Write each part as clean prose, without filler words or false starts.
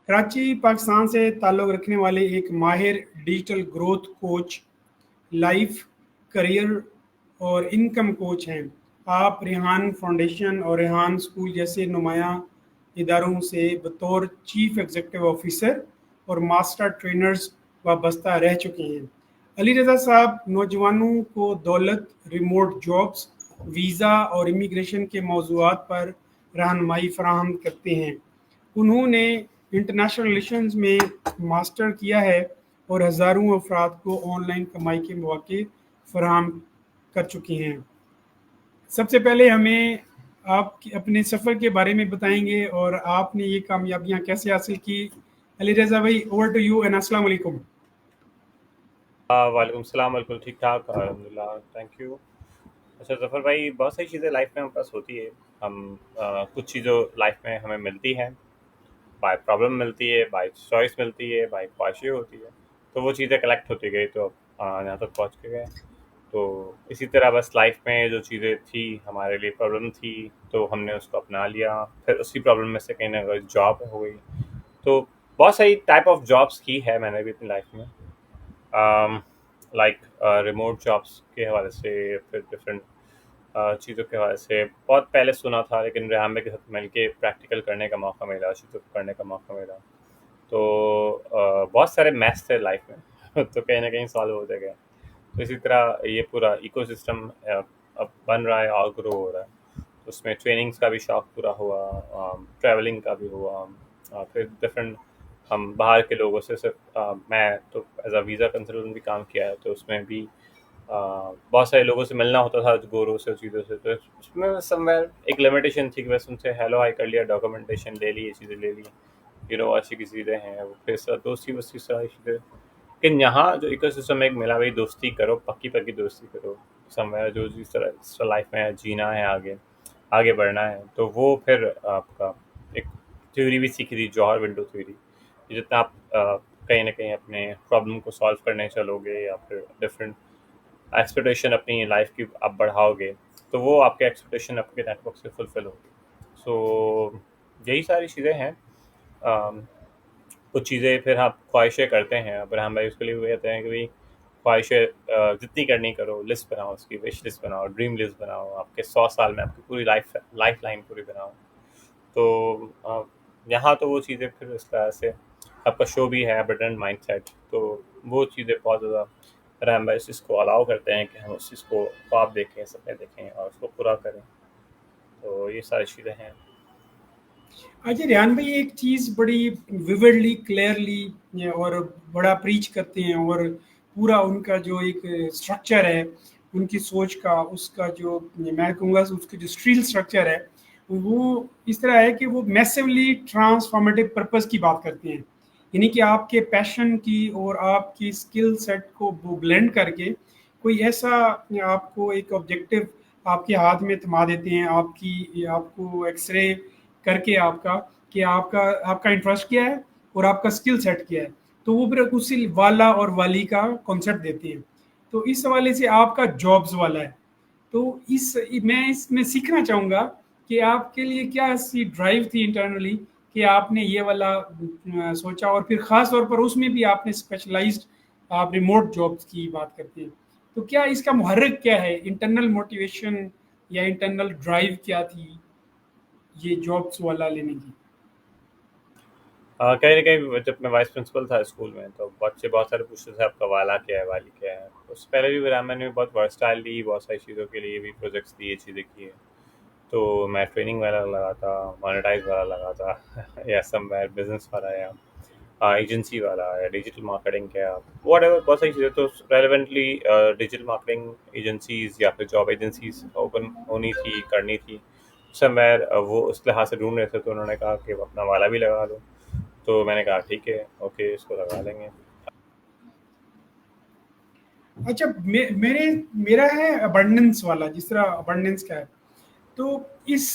कराची पाकिस्तान से ताल्लुक़ रखने वाले एक माहिर digital growth coach, life, career और इनकम कोच हैं। आप रेहान फाउंडेशन और रेहान स्कूल जैसे नुमायां इदारों से बतौर चीफ एग्जीक्यूटिव ऑफिसर और मास्टर ट्रेनर्स वाबस्ता रह चुके हैं। अली रज़ा साहब नौजवानों को दौलत, रिमोट जॉब्स, वीज़ा और इमिग्रेशन के मौज़ूआत पर रहनुमाई फराहम करते हैं। उन्होंने इंटरनेशनल रिलेशंस में मास्टर किया है और हज़ारों अफराद को ऑनलाइन कमाई के मौके फराहम कर चुकी हैं। सबसे पहले हमें आप अपने सफ़र के बारे में बताएंगे और आपने ये कामयाबियाँ कैसे हासिल की। अली रज़ा भाई, ओवर टू यू एंड अस्सलाम वालेकुम। वालेकुम सलाम। बिल्कुल ठीक ठाक, अल्हम्दुलिल्लाह, थैंक यू। अच्छा ज़फ़र भाई, बहुत सारी चीज़ें लाइफ में हमारे पास होती है। हम कुछ चीज़ों लाइफ में हमें मिलती हैं, बाय प्रॉब्लम मिलती है, बाय चॉइस मिलती है, बाय ख्वाहिशें होती है। तो वो चीज़ें कलेक्ट होती गई तो यहाँ तक पहुँच के गए। तो इसी तरह बस लाइफ में जो चीज़ें थी, हमारे लिए प्रॉब्लम थी, तो हमने उसको अपना लिया। फिर उसी प्रॉब्लम में से कहीं ना कहीं जॉब हो गई। तो बहुत सारी टाइप ऑफ जॉब्स की है मैंने भी अपनी लाइफ में, लाइक रिमोट जॉब्स के हवाले से, फिर डिफरेंट चीज़ों के हवाले से बहुत पहले सुना था, लेकिन रेहान भाई के साथ मिल के प्रैक्टिकल करने का मौका मिला, चीज़ों को करने का मौका मिला। तो बहुत सारे मैथ्स थे लाइफ में तो कहीं ना कहीं सॉल्व होते गए। तो इसी तरह ये पूरा इकोसिस्टम अब बन रहा है और ग्रो हो रहा है। तो उसमें ट्रेनिंग्स का भी शौक पूरा हुआ, ट्रैवलिंग का भी हुआ, फिर डिफरेंट हम बाहर के लोगों से सिर्फ मैं तो एज अ वीज़ा कंसल्टेंट भी काम किया है, तो उसमें भी बहुत सारे लोगों से मिलना होता था, गोरों से, चीज़ों से। तो उसमें समवेयर एक लिमिटेशन थी कि बस उनसे हेलो हाई कर लिया, डॉक्यूमेंटेशन ले ली, ये चीज़ें ले ली, ऐसी की चीज़ें हैं। वो फिर दोस्ती वोस्ती सारी चीज़ें। लेकिन यहाँ जो इकोसिस्टम एक मिला, भाई दोस्ती करो, पक्की पक्की दोस्ती करो समवेयर, जो जिस तरह लाइफ में जीना है, आगे आगे बढ़ना है। तो वो फिर आपका एक थ्योरी भी सीखी थी, जौहर विंडो थ्योरी। जितना आप कहीं ना कहीं अपने प्रॉब्लम को सॉल्व करने चलोगे, या फिर डिफरेंट एक्सपेक्टेशन अपनी लाइफ की आप बढ़ाओगे, तो वो आपके एक्सपेक्टेशन आपके नेटवर्क से फुलफिल होगी। सो यही सारी चीज़ें हैं। अम, कुछ चीज़ें फिर आप ख्वाहिशें करते हैं। अब हम भाई उसके लिए वो कहते हैं कि भाई ख्वाहिशें जितनी करनी करो, लिस्ट बनाओ, उसकी विश लिस्ट बनाओ, ड्रीम लिस्ट बनाओ, आपके 100 साल में आपकी पूरी लाइफ लाइन पूरी बनाओ। तो यहाँ तो वो चीज़ें फिर इस तरह से आपका शो भी है एबंडेंट माइंडसेट। तो वो चीज़ें बहुत ज़्यादा रैम भाई इस चीज़ को अलाउ करते हैं कि हम उस चीज़ को ख्वाब देखें, सपने देखें और उसको पूरा करें। तो ये सारी चीज़ें हैं। अच्छा रेहान भाई, एक चीज़ बड़ी विविडली क्लियरली और बड़ा प्रीच करते हैं, और पूरा उनका जो एक स्ट्रक्चर है उनकी सोच का, उसका जो मैं कहूँगा उसका जो स्ट्रील स्ट्रक्चर है, वो इस तरह है कि वो मैसिवली ट्रांसफॉर्मेटिव पर्पस की बात करते हैं। यानी कि आपके पैशन की और आपकी स्किल सेट को वो ब्लेंड करके कोई ऐसा आपको एक ऑब्जेक्टिव आपके हाथ में थमा देते हैं, आपकी आपको एक्सरे करके आपका कि आपका आपका इंटरेस्ट क्या है और आपका स्किल सेट क्या है, तो वो फिर उसी वाला और वाली का कॉन्सेप्ट देते हैं। तो इस हवाले से आपका जॉब्स वाला है। तो इस मैं इसमें सीखना चाहूँगा कि आपके लिए क्या ऐसी ड्राइव थी इंटरनली कि आपने ये वाला सोचा, और फिर ख़ास तौर पर उसमें भी आपने स्पेशलाइज्ड, आप रिमोट जॉब्स की बात करते हैं। तो क्या इसका मुहर्रिक क्या है, इंटरनल मोटिवेशन या इंटरनल ड्राइव क्या थी ये जॉब्स वाला लेने की? कहीं ना कहीं जब मैं वाइस प्रिंसिपल था स्कूल में, तो बच्चे बहुत सारे पूछते थे आपका वाला क्या है, वाली क्या है। उससे पहले भी मैंने भी बहुत वर्सटाइल दी, बहुत सारी चीज़ों के लिए भी प्रोजेक्ट्स दिए, चीज़ें की है। तो मैं ट्रेनिंग वाला लगा था, मोनेटाइज वाला लगा था या समवेयर बिजनेस वाला, या एजेंसी वाला, या डिजिटल मार्केटिंग क्या, वॉट एवर, बहुत सारी चीज़ें। तो रेलिवेंटली डिजिटल मार्केटिंग एजेंसीज या फिर जॉब एजेंसीज ओपन होनी थी, करनी थी समवेयर। वो उस लिहाज से ढूंढ रहे थे, तो उन्होंने कहा कि अपना वाला भी लगा लो। तो मैंने कहा ठीक है, ओके, इसको लगा लेंगे। अच्छा, मेरा है अबंडेंस वाला, जिस तरह अबंडेंस का है। तो इस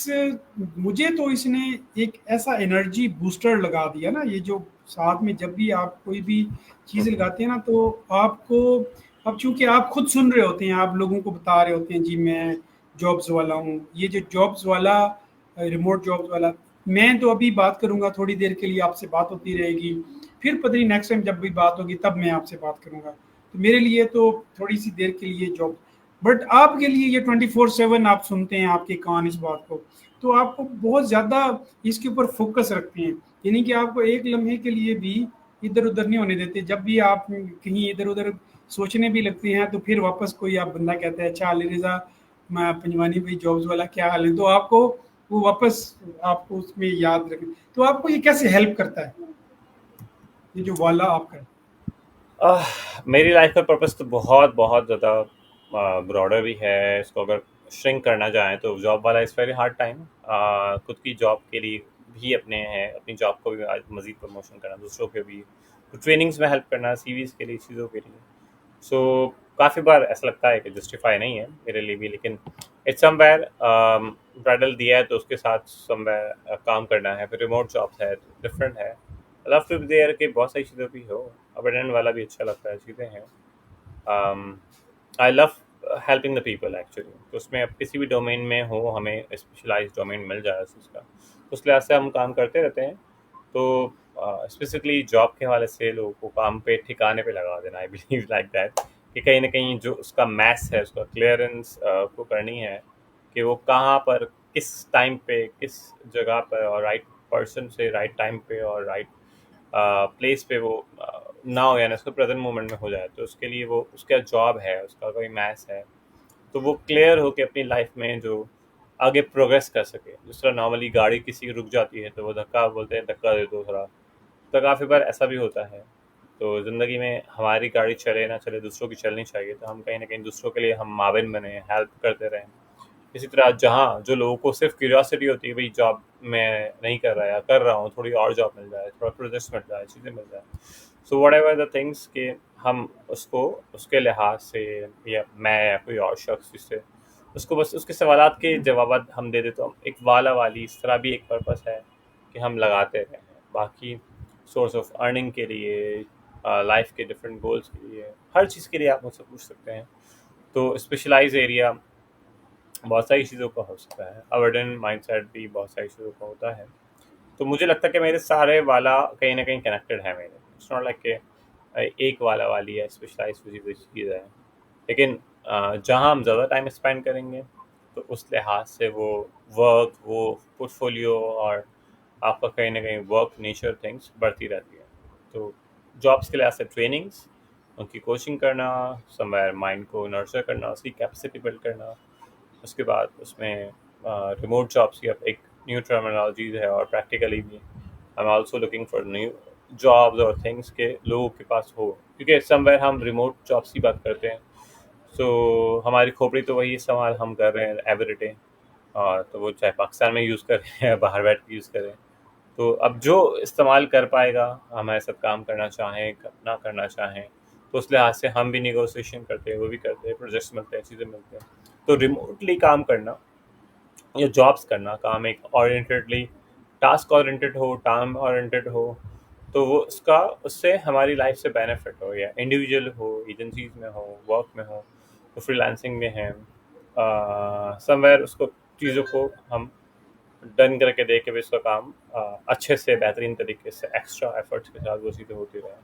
मुझे तो इसने एक ऐसा एनर्जी बूस्टर लगा दिया ना, ये जो साथ में जब भी आप कोई भी चीज़ लगाते हैं ना, तो आपको, अब चूंकि आप खुद सुन रहे होते हैं, आप लोगों को बता रहे होते हैं जी मैं जॉब्स वाला हूँ, ये जो जॉब्स वाला, रिमोट जॉब्स वाला, मैं तो अभी बात करूँगा, थोड़ी देर के लिए आपसे बात होती रहेगी, फिर पता नहीं नेक्स्ट टाइम जब भी बात होगी तब मैं आपसे बात करूँगा। तो मेरे लिए तो थोड़ी-सी देर के लिए जॉब, बट आपके लिए ये 24/7 आप सुनते हैं, आपके कान इस बात को, तो आपको बहुत ज़्यादा इसके ऊपर फ़ोकस रखते हैं। यानी कि आपको एक लम्हे के लिए भी इधर-उधर नहीं होने देते। जब भी आप कहीं इधर-उधर सोचने भी लगते हैं, तो फिर वापस कोई आप बंदा कहता है, "अच्छा अली रिज़ा, मैं पंजवानी भाई जॉब्स वाला क्या हाल है?" तो आपको वो वापस आपको उसमें याद रखें। तो आपको ये कैसे हेल्प करता है, ये जो वाला आपका है? आह, मेरी लाइफ का पर्पस तो बहुत बहुत ज़्यादा ब्रॉडर भी है। इसको अगर श्रिंक करना चाहें तो जॉब वाला इज़ वेरी हार्ड टाइम। खुद की जॉब के लिए भी अपने हैं, अपनी जॉब को भी आज मज़ीद प्रमोशन करना, दूसरों के भी ट्रेनिंग्स में हेल्प करना, सीवीज़ के लिए, चीज़ों के लिए। सो काफ़ी बार ऐसा लगता है कि जस्टिफाई नहीं है मेरे लिए भी, लेकिन इट्स समवेयर ब्राइडल दिया है तो उसके साथ समवेयर काम करना है। फिर रिमोट जॉब्स है तो डिफरेंट है। लव टू बी देयर के बहुत सारी चीज़ें भी हो, अबेंडेंट वाला भी अच्छा लगता है, चीज़ें हैं। I love helping the people actually. तो उसमें अब किसी भी डोमेन में हो, हमें स्पेशलाइज्ड डोमेन मिल जाए उस चीज़ का, तो उस लिहाज से हम काम करते रहते हैं। तो स्पेसिफिकली जॉब के हवाले से लोगों को काम पे ठिकाने पे लगा देना, आई बिलीव लाइक दैट, कि कहीं ना कहीं जो उसका मैथ्स है, उसका क्लियरेंस को करनी है, कि वो कहाँ पर, किस टाइम पे, किस जगह पर, और राइट पर्सन से राइट टाइम पे और राइट प्लेस पे वो ना हो, यानी उसको प्रेजेंट मोमेंट में हो जाए। तो उसके लिए वो उसका जॉब है, उसका कोई मैथ्स है, तो वो क्लियर होके अपनी लाइफ में जो आगे प्रोग्रेस कर सके। जिस तरह नॉर्मली गाड़ी किसी की रुक जाती है तो वो धक्का बोलते हैं, धक्का दे दो थोड़ा, तो काफ़ी बार ऐसा भी होता है। तो ज़िंदगी में हमारी गाड़ी चले ना चले, दूसरों की चलनी चाहिए, तो हम कहीं ना कहीं दूसरों के लिए हम माविन बने, हेल्प करते रहें। इसी तरह जहाँ जो लोगों को सिर्फ क्यूरियोसिटी होती है, भाई जॉब में नहीं कर रहा है या कर रहा हूँ, थोड़ी और जॉब मिल जाए, थोड़ा प्रोजेक्ट मिल जाए, चीज़ें मिल जाए, so what ever the things के हम उसको उसके लिहाज से, या मैं या कोई और शख्स जिससे उसको बस उसके सवालात के जवाब हम दे दे, तो हम एक वाला वाली इस तरह भी एक पर्पस है कि हम लगाते रहें। बाकी सोर्स ऑफ अर्निंग के लिए, लाइफ के डिफरेंट गोल्स के लिए, हर चीज़ के लिए आप मुझसे पूछ सकते हैं। तो स्पेशलाइज एरिया बहुत सारी चीज़ों का हो सकता है, अवर्डन माइंडसेट भी बहुत सारी चीज़ों का होता है। तो मुझे लगता है कि मेरे सारे वाला कहीं ना कहीं कनेक्टेड है मेरे। इट्स नॉट लाइक कि एक वाला वाली है, स्पेशलाइज चीज़ है। लेकिन जहाँ हम ज़्यादा टाइम स्पेंड करेंगे, तो उस लिहाज से वो वर्क, वो पोर्टफोलियो, और आपका कहीं ना कहीं वर्क नेचर थिंग्स बढ़ती रहती है। तो जॉब्स के लिहाज से ट्रेनिंग्स, उनकी कोचिंग करना, समवेयर माइंड को नर्चर करना, उसकी कैपेसिटी बिल्ड करना। उसके बाद उसमें रिमोट जॉब्स की अब एक न्यू टर्मिनोलॉजीज है, और प्रैक्टिकली भी I am also looking for new jobs और थिंग्स के लोगों के पास हो, क्योंकि समवेयर हम रिमोट जॉब्स की बात करते हैं। सो हमारी खोपड़ी तो वही इस्तेमाल हम कर रहे हैं एवरीडे, और तो वो चाहे पाकिस्तान में यूज़ करें या बाहर बैठ के यूज़ करें। तो अब जो इस्तेमाल कर पाएगा, हमारे साथ काम करना चाहें, ना करना चाहें, तो उस लिहाज से हम भी निगोशिएशन करते हैं, वो भी करते हैं, प्रोजेक्ट्स मिलते हैं, चीज़ें मिलते हैं। तो रिमोटली काम करना या जॉब्स करना, काम एक ओरिएंटेडली, टास्क ओरिएंटेड हो, टाइम ओरिएंटेड हो, तो वो उसका उससे हमारी लाइफ से बेनिफिट हो, या इंडिविजुअल हो, एजेंसीज में हो, वर्क में हो, तो फ्रीलांसिंग में है, समवेयर उसको चीज़ों को हम डन करके दे के भी उसका काम अच्छे से, बेहतरीन तरीके से, एक्स्ट्रा एफर्ट्स के साथ वो चीज़ें होती रहें।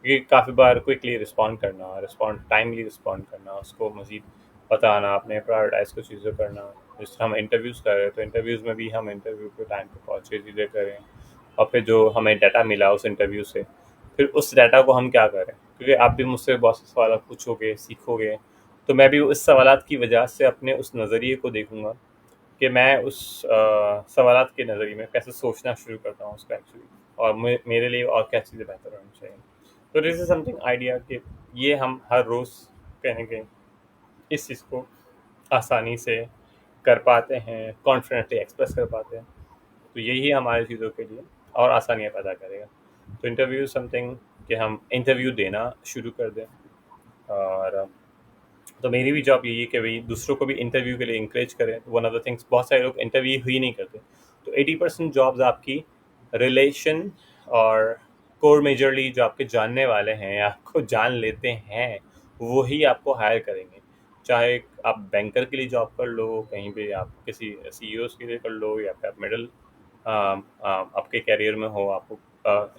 क्योंकि काफ़ी बार क्विकली रिस्पॉन्ड करना, टाइमली रिस्पॉन्ड करना, उसको मज़ीद बताना, अपने प्रायोरिटाइज को चीज़ें करना। जिस तरह हम इंटरव्यूज़ कर रहे हैं, तो इंटरव्यूज़ में भी हम इंटरव्यू के टाइम पे पहुँचे, चीज़ें करें, और फिर जो हमें डाटा मिला उस इंटरव्यू से, फिर उस डाटा को हम क्या करें। क्योंकि आप भी मुझसे बहुत से सवाल पूछोगे, सीखोगे, तो मैं भी उस सवालात की वजह से अपने उस नज़रिए को देखूंगा, कि मैं उस सवालात के नज़रिए में कैसे सोचना शुरू करता हूँ उसका एक्चुअली, और मेरे लिए और क्या चीज़ें बेहतर होनी चाहिए। तो दिस इज समथिंग आइडिया कि ये हम हर रोज़ कहीं ना कहीं इस चीज़ को आसानी से कर पाते हैं, कॉन्फिडेंटली एक्सप्रेस कर पाते हैं। तो यही हमारी चीज़ों के लिए और आसानियाँ पैदा करेगा। तो इंटरव्यू समथिंग कि हम इंटरव्यू देना शुरू कर दें। और तो मेरी भी जॉब यही है कि भाई दूसरों को भी इंटरव्यू के लिए इंकरेज करें। वन ऑफ द थिंग्स, बहुत सारे लोग इंटरव्यू ही नहीं करते, तो 80% जॉब्स आपकी रिलेशन और कोर मेजरली जो आपके जानने वाले हैं या आपको जान लेते हैं, वो ही आपको हायर करेंगे। चाहे आप बैंकर के लिए जॉब कर लो, कहीं पे आप किसी सीईओ के लिए कर लो, या फिर आप मिडिल आपके करियर में हो, आपको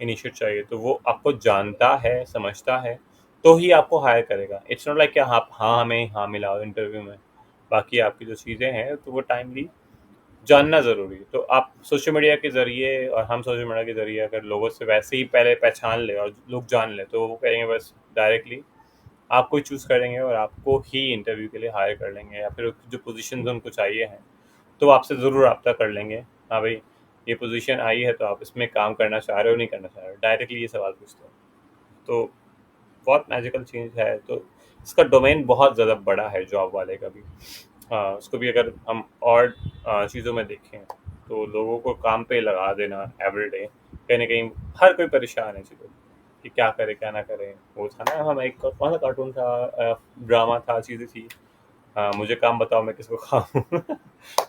इनिशिएट चाहिए, तो वो आपको जानता है, समझता है, तो ही आपको हायर करेगा। इट्स नॉट लाइक कि आप हाँ हमें हाँ मिला इंटरव्यू में, बाकी आपकी जो चीज़ें हैं तो वो टाइमली जानना ज़रूरी है। तो आप सोशल मीडिया के ज़रिए और हम सोशल मीडिया के ज़रिए अगर लोगों से वैसे ही पहले पहचान ले और लोग जान ले, तो वो कहेंगे बस डायरेक्टली आपको ही चूज़ करेंगे और आपको ही इंटरव्यू के लिए हायर कर लेंगे, या फिर जो पोजीशन उनको चाहिए हैं तो वो आपसे ज़रूर रब्ता कर लेंगे। हाँ भाई, ये पोजीशन आई है तो आप इसमें काम करना चाह रहे हो, नहीं करना चाह रहे हो, डायरेक्टली ये सवाल पूछते हो। तो बहुत मैजिकल चेंज है। तो इसका डोमेन बहुत ज़्यादा बड़ा है जॉब वाले का भी। उसको भी अगर हम और चीज़ों में देखें तो लोगों को काम पे लगा देना एवरीडे, कहीं ना कहीं हर कोई परेशान है चीज़ों कि क्या करे क्या ना करे। वो था ना, हम एक कौन सा कार्टून था, ड्रामा था, चीज़ें थी, मुझे काम बताओ मैं किसको खाऊं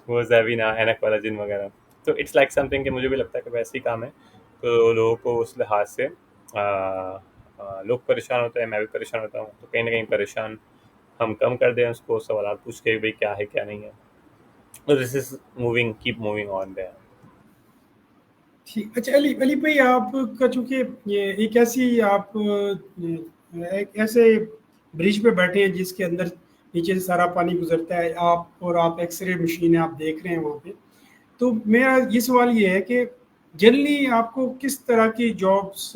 वो ज़ैवीना एनक वाला जिन वगैरह। तो इट्स लाइक समथिंग कि मुझे भी लगता है कि वैसे ही काम है। तो लोगों को उस लिहाज से लोग परेशान होते हैं, मैं भी परेशान होता हूँ, तो कहीं ना कहीं परेशान हम कम कर दें उसको सवाल पूछ के भाई क्या है क्या नहीं है। तो this is moving, keep moving on their. ठीक। अच्छा अली अली भाई, आपका चूंकि ये एक ऐसी आप एक ऐसे ब्रिज पे बैठे हैं जिसके अंदर नीचे से सारा पानी गुजरता है, आप एक्सरे मशीन है, आप देख रहे हैं वहाँ पे। तो मेरा ये सवाल ये है कि जनरली आपको किस तरह की जॉब्स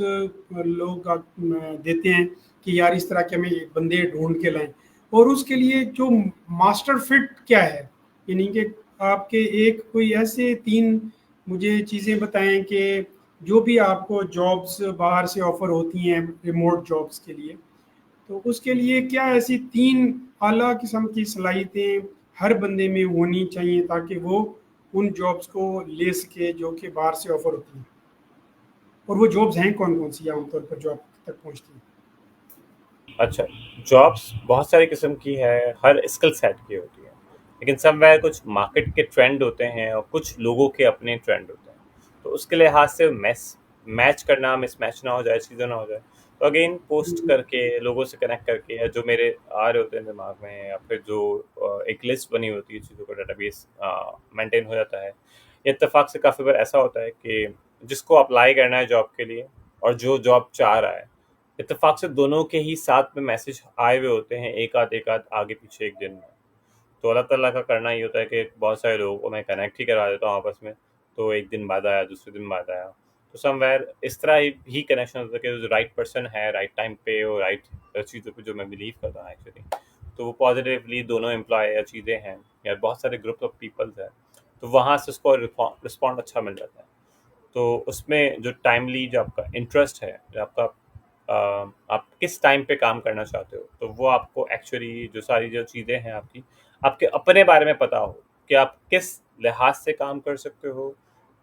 लोग देते हैं कि यार इस तरह के हमें ये बंदे ढूंढ के लाएं, और उसके लिए जो मास्टर फिट क्या है, यानी कि आपके एक कोई ऐसे तीन मुझे चीज़ें बताएं कि जो भी आपको जॉब्स बाहर से ऑफर होती हैं रिमोट जॉब्स के लिए, तो उसके लिए क्या ऐसी तीन आला किस्म की सलाहियतें हर बंदे में होनी चाहिए ताकि वो उन जॉब्स को ले सके जो कि बाहर से ऑफर होती हैं, और वो जॉब्स हैं कौन कौन सी आमतौर पर जो आप तक पहुंचती हैं? अच्छा, जॉब्स बहुत सारी किस्म की है, हर स्किल सेट की होती है, लेकिन समवेयर कुछ मार्केट के ट्रेंड होते हैं और कुछ लोगों के अपने ट्रेंड होते हैं। तो उसके लिहाज से मैच करना, मिसमैच ना हो जाए, चीज़ें ना हो जाए, तो अगेन पोस्ट करके लोगों से कनेक्ट करके, या जो मेरे आ रहे होते हैं दिमाग में, या फिर जो एक लिस्ट बनी होती है चीज़ों का, डेटाबेस मेंटेन हो जाता है। ये इत्तेफाक से काफ़ी बार ऐसा होता है कि जिसको अप्लाई करना है जॉब के लिए और जो जॉब चाह रहा है, इत्तेफाक से दोनों के ही साथ में मैसेज आए हुए होते हैं, एक आध आगे पीछे एक दिन में। तो अल्लाह ताला का करना ये होता है कि बहुत सारे लोगों को मैं कनेक्ट ही करवा देता हूँ आपस में। तो एक दिन बाद आया, दूसरे दिन बाद आया, तो समवेयर इस तरह ही कनेक्शन होता है कि जो राइट पर्सन है राइट टाइम पे और राइट चीज़ों पे, जो मैं बिलीव करता हूँ एक्चुअली, तो वो पॉजिटिवली दोनों एम्प्लॉय या चीज़ें हैं या बहुत सारे ग्रुप ऑफ पीपल्स हैं, तो वहाँ से उसको रिस्पॉन्ड अच्छा मिल जाता है। तो उसमें जो टाइमली जो आपका इंटरेस्ट है, जो आपका आप किस टाइम पे काम करना चाहते हो, तो वो आपको एक्चुअली जो सारी जो चीज़ें हैं आपकी, आपके अपने बारे में पता हो कि आप किस लिहाज से काम कर सकते हो,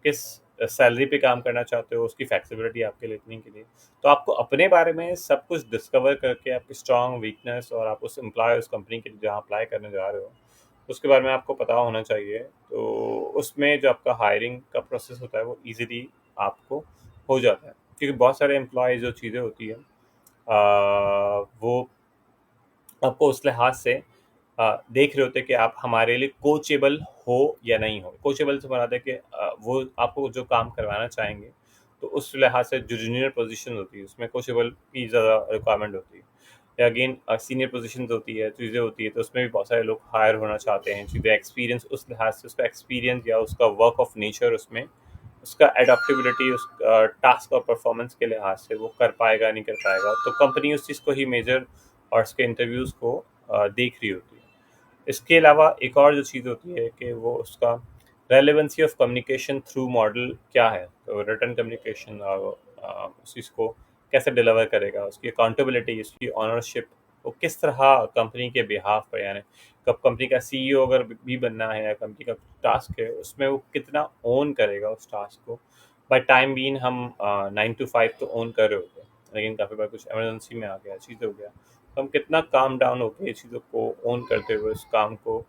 किस सैलरी पे काम करना चाहते हो, उसकी फ्लेक्सिबिलिटी आपके लिए इतनी के लिए। तो आपको अपने बारे में सब कुछ डिस्कवर करके आपकी स्ट्रॉन्ग वीकनेस और आप उस एम्प्लॉय उस कंपनी के लिए जहाँ अप्लाई करने जा रहे हो उसके बारे में आपको पता होना चाहिए। तो उसमें जो आपका हायरिंग का प्रोसेस होता है वो ईज़िली आपको हो जाता है, क्योंकि बहुत सारे एम्प्लॉय जो चीज़ें होती हैं वो आपको उस लिहाज से देख रहे होते हैं कि आप हमारे लिए कोचेबल हो या नहीं हो। कोचेबल से मुराद है कि वो आपको जो काम करवाना चाहेंगे, तो उस लिहाज से जो जूनियर पोजीशन होती है उसमें कोचेबल की ज़्यादा रिक्वायरमेंट होती है। या अगेन सीनियर पोजीशन होती है, चीज़ें होती है, तो उसमें भी बहुत सारे लोग हायर होना चाहते हैं, चीज़ें एक्सपीरियंस उस लिहाज से, उसका एक्सपीरियंस या उसका वर्क ऑफ नेचर, उसमें उसका एडॉप्टेबिलिटी, उस टास्क और परफॉर्मेंस के लिहाज से वो कर पाएगा नहीं कर पाएगा, तो कंपनी उस चीज़ को ही मेजर और उसके इंटरव्यूज़ को देख रही होती है। इसके अलावा एक और जो चीज़ होती है कि वो उसका relevancy of communication through model क्या है, तो रिटर्न कम्युनिकेशन और उस चीज़ को कैसे डिलीवर करेगा, उसकी अकाउंटेबिलिटी, उसकी ऑनरशिप, वो किस तरह कंपनी के बिहाफ पर, यानी कब कंपनी का सीईओ अगर भी बनना है या कंपनी का टास्क है उसमें वो कितना ओन करेगा उस टास्क को। बाय टाइम बीन हम 9 to 5 तो ओन कर रहे होते हैं, लेकिन काफ़ी बार कुछ इमरजेंसी में आ गया, चीज़ हो गया, तो हम कितना काम डाउन होकर ये चीज़ों को ओन करते हुए उस काम को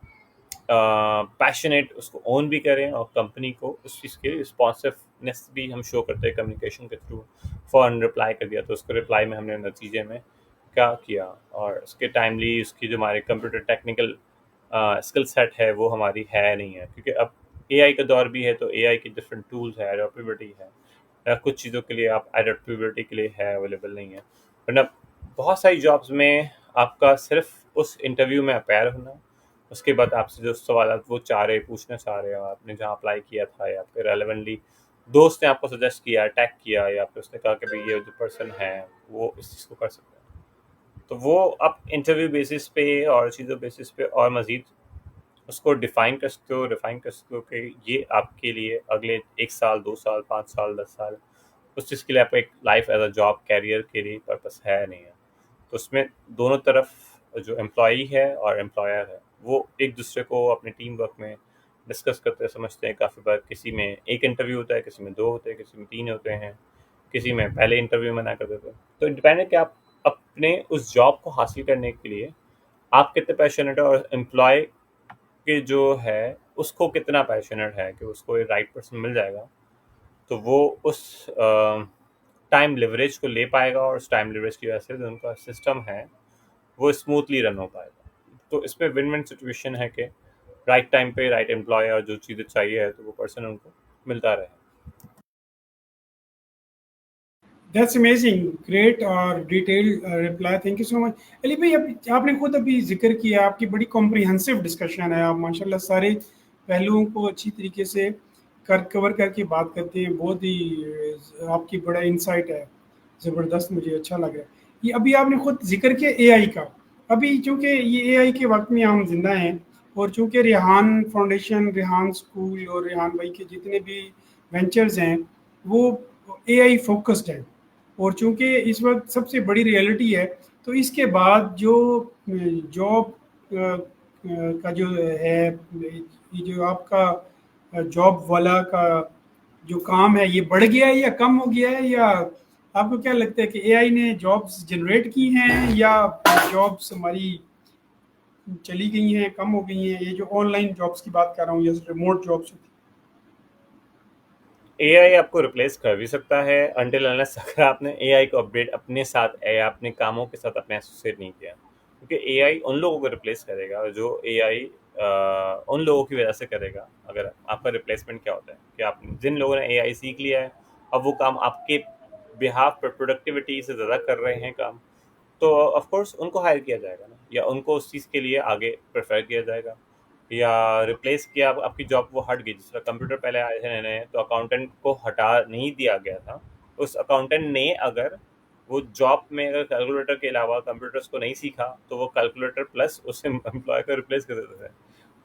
पैशनेट उसको ओन भी करें और कंपनी को उस चीज़ की रिस्पॉन्सिवनेस भी हम शो करते हैं कम्युनिकेशन के थ्रू। फ़ौरन रिप्लाई कर दिया तो उसको रिप्लाई में हमने नतीजे में क्या किया, और उसके टाइमली उसकी जो हमारे कंप्यूटर टेक्निकल स्किल सेट है वो हमारी है नहीं है, क्योंकि अब एआई का दौर भी है, तो एआई के डिफरेंट टूल्स है, एडोप्टेबिलिटी है, या कुछ चीज़ों के लिए आप एडोप्टेबिलिटी के लिए है अवेलेबल नहीं है, वरना बहुत सारी जॉब्स में आपका सिर्फ उस इंटरव्यू में अपेयर होना, उसके बाद आपसे जो सवाल वो चाह रहे पूछना चाह रहे हो, आपने जहाँ अप्लाई किया था या फिर रेलेवेंटली दोस्त ने आपको सजेस्ट किया, टैग किया, या फिर उसने कहा कि भाई ये जो पर्सन है वो इस चीज़ को कर सकते हैं, तो वो आप इंटरव्यू बेसिस पे और चीज़ों बेसिस पे और मज़ीद उसको डिफाइन कर सकते हो, रिफाइन कर सकते हो कि ये आपके लिए अगले 1 साल, 2 साल, 5 साल, 10 साल उस चीज़ के लिए आपका एक life as a job career के लिए पर्पस है नहीं है। तो उसमें दोनों तरफ जो एम्प्लॉई है और एम्प्लॉयर है वो एक दूसरे को अपने टीम वर्क में डिस्कस करते समझते हैं। काफ़ी बार किसी में एक इंटरव्यू होता है, किसी में 2 होते हैं, किसी में 3 होते हैं, किसी में पहले इंटरव्यू में ना कर देते हैं। तो डिपेंड है कि आप अपने उस जॉब को हासिल करने के लिए आप कितने पैशनेट है, और एम्प्लॉय के जो है उसको कितना पैशनेट है कि उसको ये राइट पर्सन मिल जाएगा, तो वो उस टाइम लिवरेज को ले पाएगा, और उस टाइम लिवरेज की वजह से जो उनका सिस्टम है वो स्मूथली रन हो पाएगा। तो इसमें विन विन सिचुएशन है कि राइट टाइम पे राइट एम्प्लॉय और जो चीज़ें चाहिए है तो वो पर्सन उनको मिलता रहे। दैट्स अमेजिंग, ग्रेट और detailed reply, thank you so much. Ali भाई, आपने खुद अभी जिक्र किया, आपकी बड़ी कॉम्प्रिहेंसिव डिस्कशन है, आप माशाल्लाह सारे पहलुओं को अच्छी तरीके से कवर करके बात करते हैं, बहुत ही आपकी बड़ा इंसाइट है, ज़बरदस्त, मुझे अच्छा लग रहा है। ये अभी आपने खुद जिक्र किया एआई का, अभी चूंकि ये एआई के वक्त में हम जिंदा हैं, और चूंकि रेहान फाउंडेशन, रेहान स्कूल और रेहान भाई के जितने भी वेंचर्स हैं वो एआई फोकस्ड हैं, और चूंकि इस वक्त सबसे बड़ी रियलिटी है, तो इसके बाद जो जॉब का जो है, ये जो आपका जॉब वाला का जो काम है, ये बढ़ गया है या कम हो गया है, या आपको क्या लगता है कि एआई ने जॉब्स जनरेट की हैं, या जॉब्स हमारी चली गई हैं, कम हो गई हैं? ये जो ऑनलाइन जॉब्स की बात कर रहा हूँ या रिमोट जॉब्स होती एआई आपको रिप्लेस कर भी सकता है अनटिल अनलेस अगर आपने एआई को अपडेट अपने साथ या अपने कामों के साथ अपने एसोसिएट नहीं किया, क्योंकि एआई उन लोगों को रिप्लेस करेगा जो एआई उन लोगों की वजह से करेगा। अगर आपका रिप्लेसमेंट क्या होता है कि आप जिन लोगों ने एआई सीख लिया है, अब वो काम आपके बिहाफ पर प्रोडक्टिविटी से ज़्यादा कर रहे हैं काम, तो ऑफ कोर्स उनको हायर किया जाएगा ना, या उनको उस चीज़ के लिए आगे प्रेफर किया जाएगा, या रिप्लेस किया। आपकी जॉब वो हट गई, जिस तरह कंप्यूटर पहले आए थे नए नए, तो अकाउंटेंट को हटा नहीं दिया गया था। उस अकाउंटेंट ने अगर वो जॉब में अगर कैलकुलेटर के अलावा कंप्यूटर्स को नहीं सीखा, तो वो कैलकुलेटर प्लस उस एम्प्लॉय को रिप्लेस कर देते थे।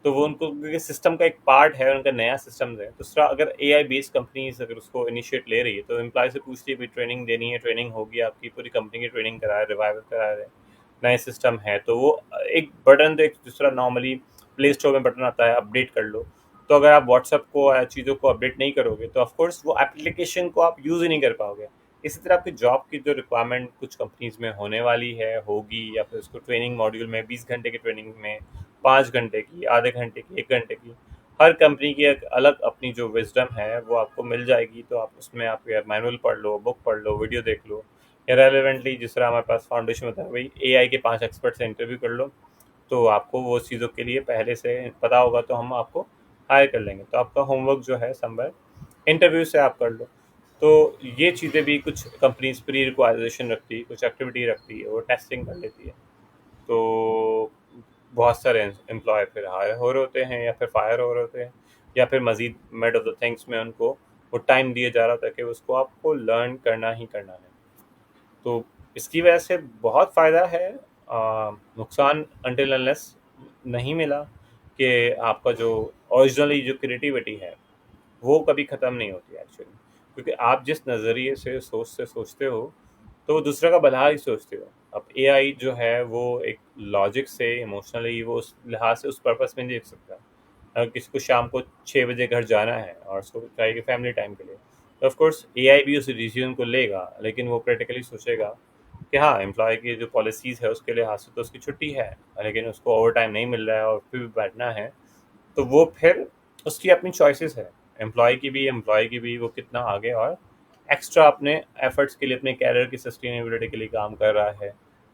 तो वो उनको, क्योंकि सिस्टम का एक पार्ट है, उनका नया सिस्टम है। दूसरा, अगर एआई बेस्ड कंपनीज अगर उसको इनिशिएट ले रही है, तो एम्प्लॉय से पूछती है भाई ट्रेनिंग देनी है, ट्रेनिंग होगी आपकी, पूरी कंपनी की ट्रेनिंग करा रिवाइवल करा रहे, नए सिस्टम है, तो वो एक बटन, तो एक दूसरा नॉर्मली प्ले स्टोर में बटन आता है अपडेट कर लो। तो अगर आप व्हाट्सअप को या चीज़ों को अपडेट नहीं करोगे, तो ऑफकोर्स वो एप्लीकेशन को आप यूज़ ही नहीं कर पाओगे। इसी तरह आपकी जॉब की जो रिक्वायरमेंट कुछ कंपनीज में होने वाली है, होगी, या फिर उसको ट्रेनिंग मॉड्यूल में 20 घंटे की ट्रेनिंग में 5 घंटे की, आधे घंटे की, 1 घंटे की, हर कंपनी की एक अलग अपनी जो विजडम है वो आपको मिल जाएगी। तो आप उसमें आप या मैनुअल पढ़ लो, बुक पढ़ लो, वीडियो देख लो, या रेलिवेंटली जिस तरह हमारे पास फाउंडेशन होता है भाई एआई के 5 एक्सपर्ट से इंटरव्यू कर लो, तो आपको वो चीज़ों के लिए पहले से पता होगा, तो हम आपको हायर कर लेंगे। तो आपका होमवर्क जो है संभव इंटरव्यू से आप कर लो। तो ये चीज़ें भी कुछ कंपनीज प्री रिक्वायराइजेशन रखती है, कुछ एक्टिविटी रखती है, वो टेस्टिंग कर लेती है। तो बहुत सारे एम्प्लॉय फिर हायर हो रहे होते हैं, या फिर फायर हो रहे होते हैं, या फिर मजीद मेड ऑफ द थिंग्स में उनको वो टाइम दिया जा रहा था कि उसको आपको लर्न करना ही करना है। तो इसकी वजह से बहुत फ़ायदा है, नुकसान अनटिल अनलेस नहीं मिला कि आपका जो ओरिजिनली जो क्रिएटिविटी है वो कभी ख़त्म नहीं होती एक्चुअली, क्योंकि आप जिस नज़रिए से सोचते हो, तो वो दूसरे का भला ही सोचते हो। अब एआई जो है वो एक लॉजिक से, इमोशनली वो उस लिहाज से उस पर्पस में नहीं देख सकता। अगर किसी को शाम को 6 बजे घर जाना है और उसको चाहिए कि फैमिली टाइम के लिए, तो ऑफकोर्स एआई भी उस डिसीजन को लेगा, लेकिन वो प्रैक्टिकली सोचेगा कि हाँ, एम्प्लॉय की जो पॉलिसीज़ है उसके लिहाज से तो उसकी छुट्टी है, लेकिन उसको ओवर टाइम नहीं मिल रहा है और फिर भी बैठना है, तो वो फिर उसकी अपनी चॉइसेस है, एम्प्लॉय की भी वो कितना आगे और एक्स्ट्रा अपने एफर्ट्स के लिए, अपने कैरियर की सस्टेनेबिलिटी के लिए काम कर रहा है,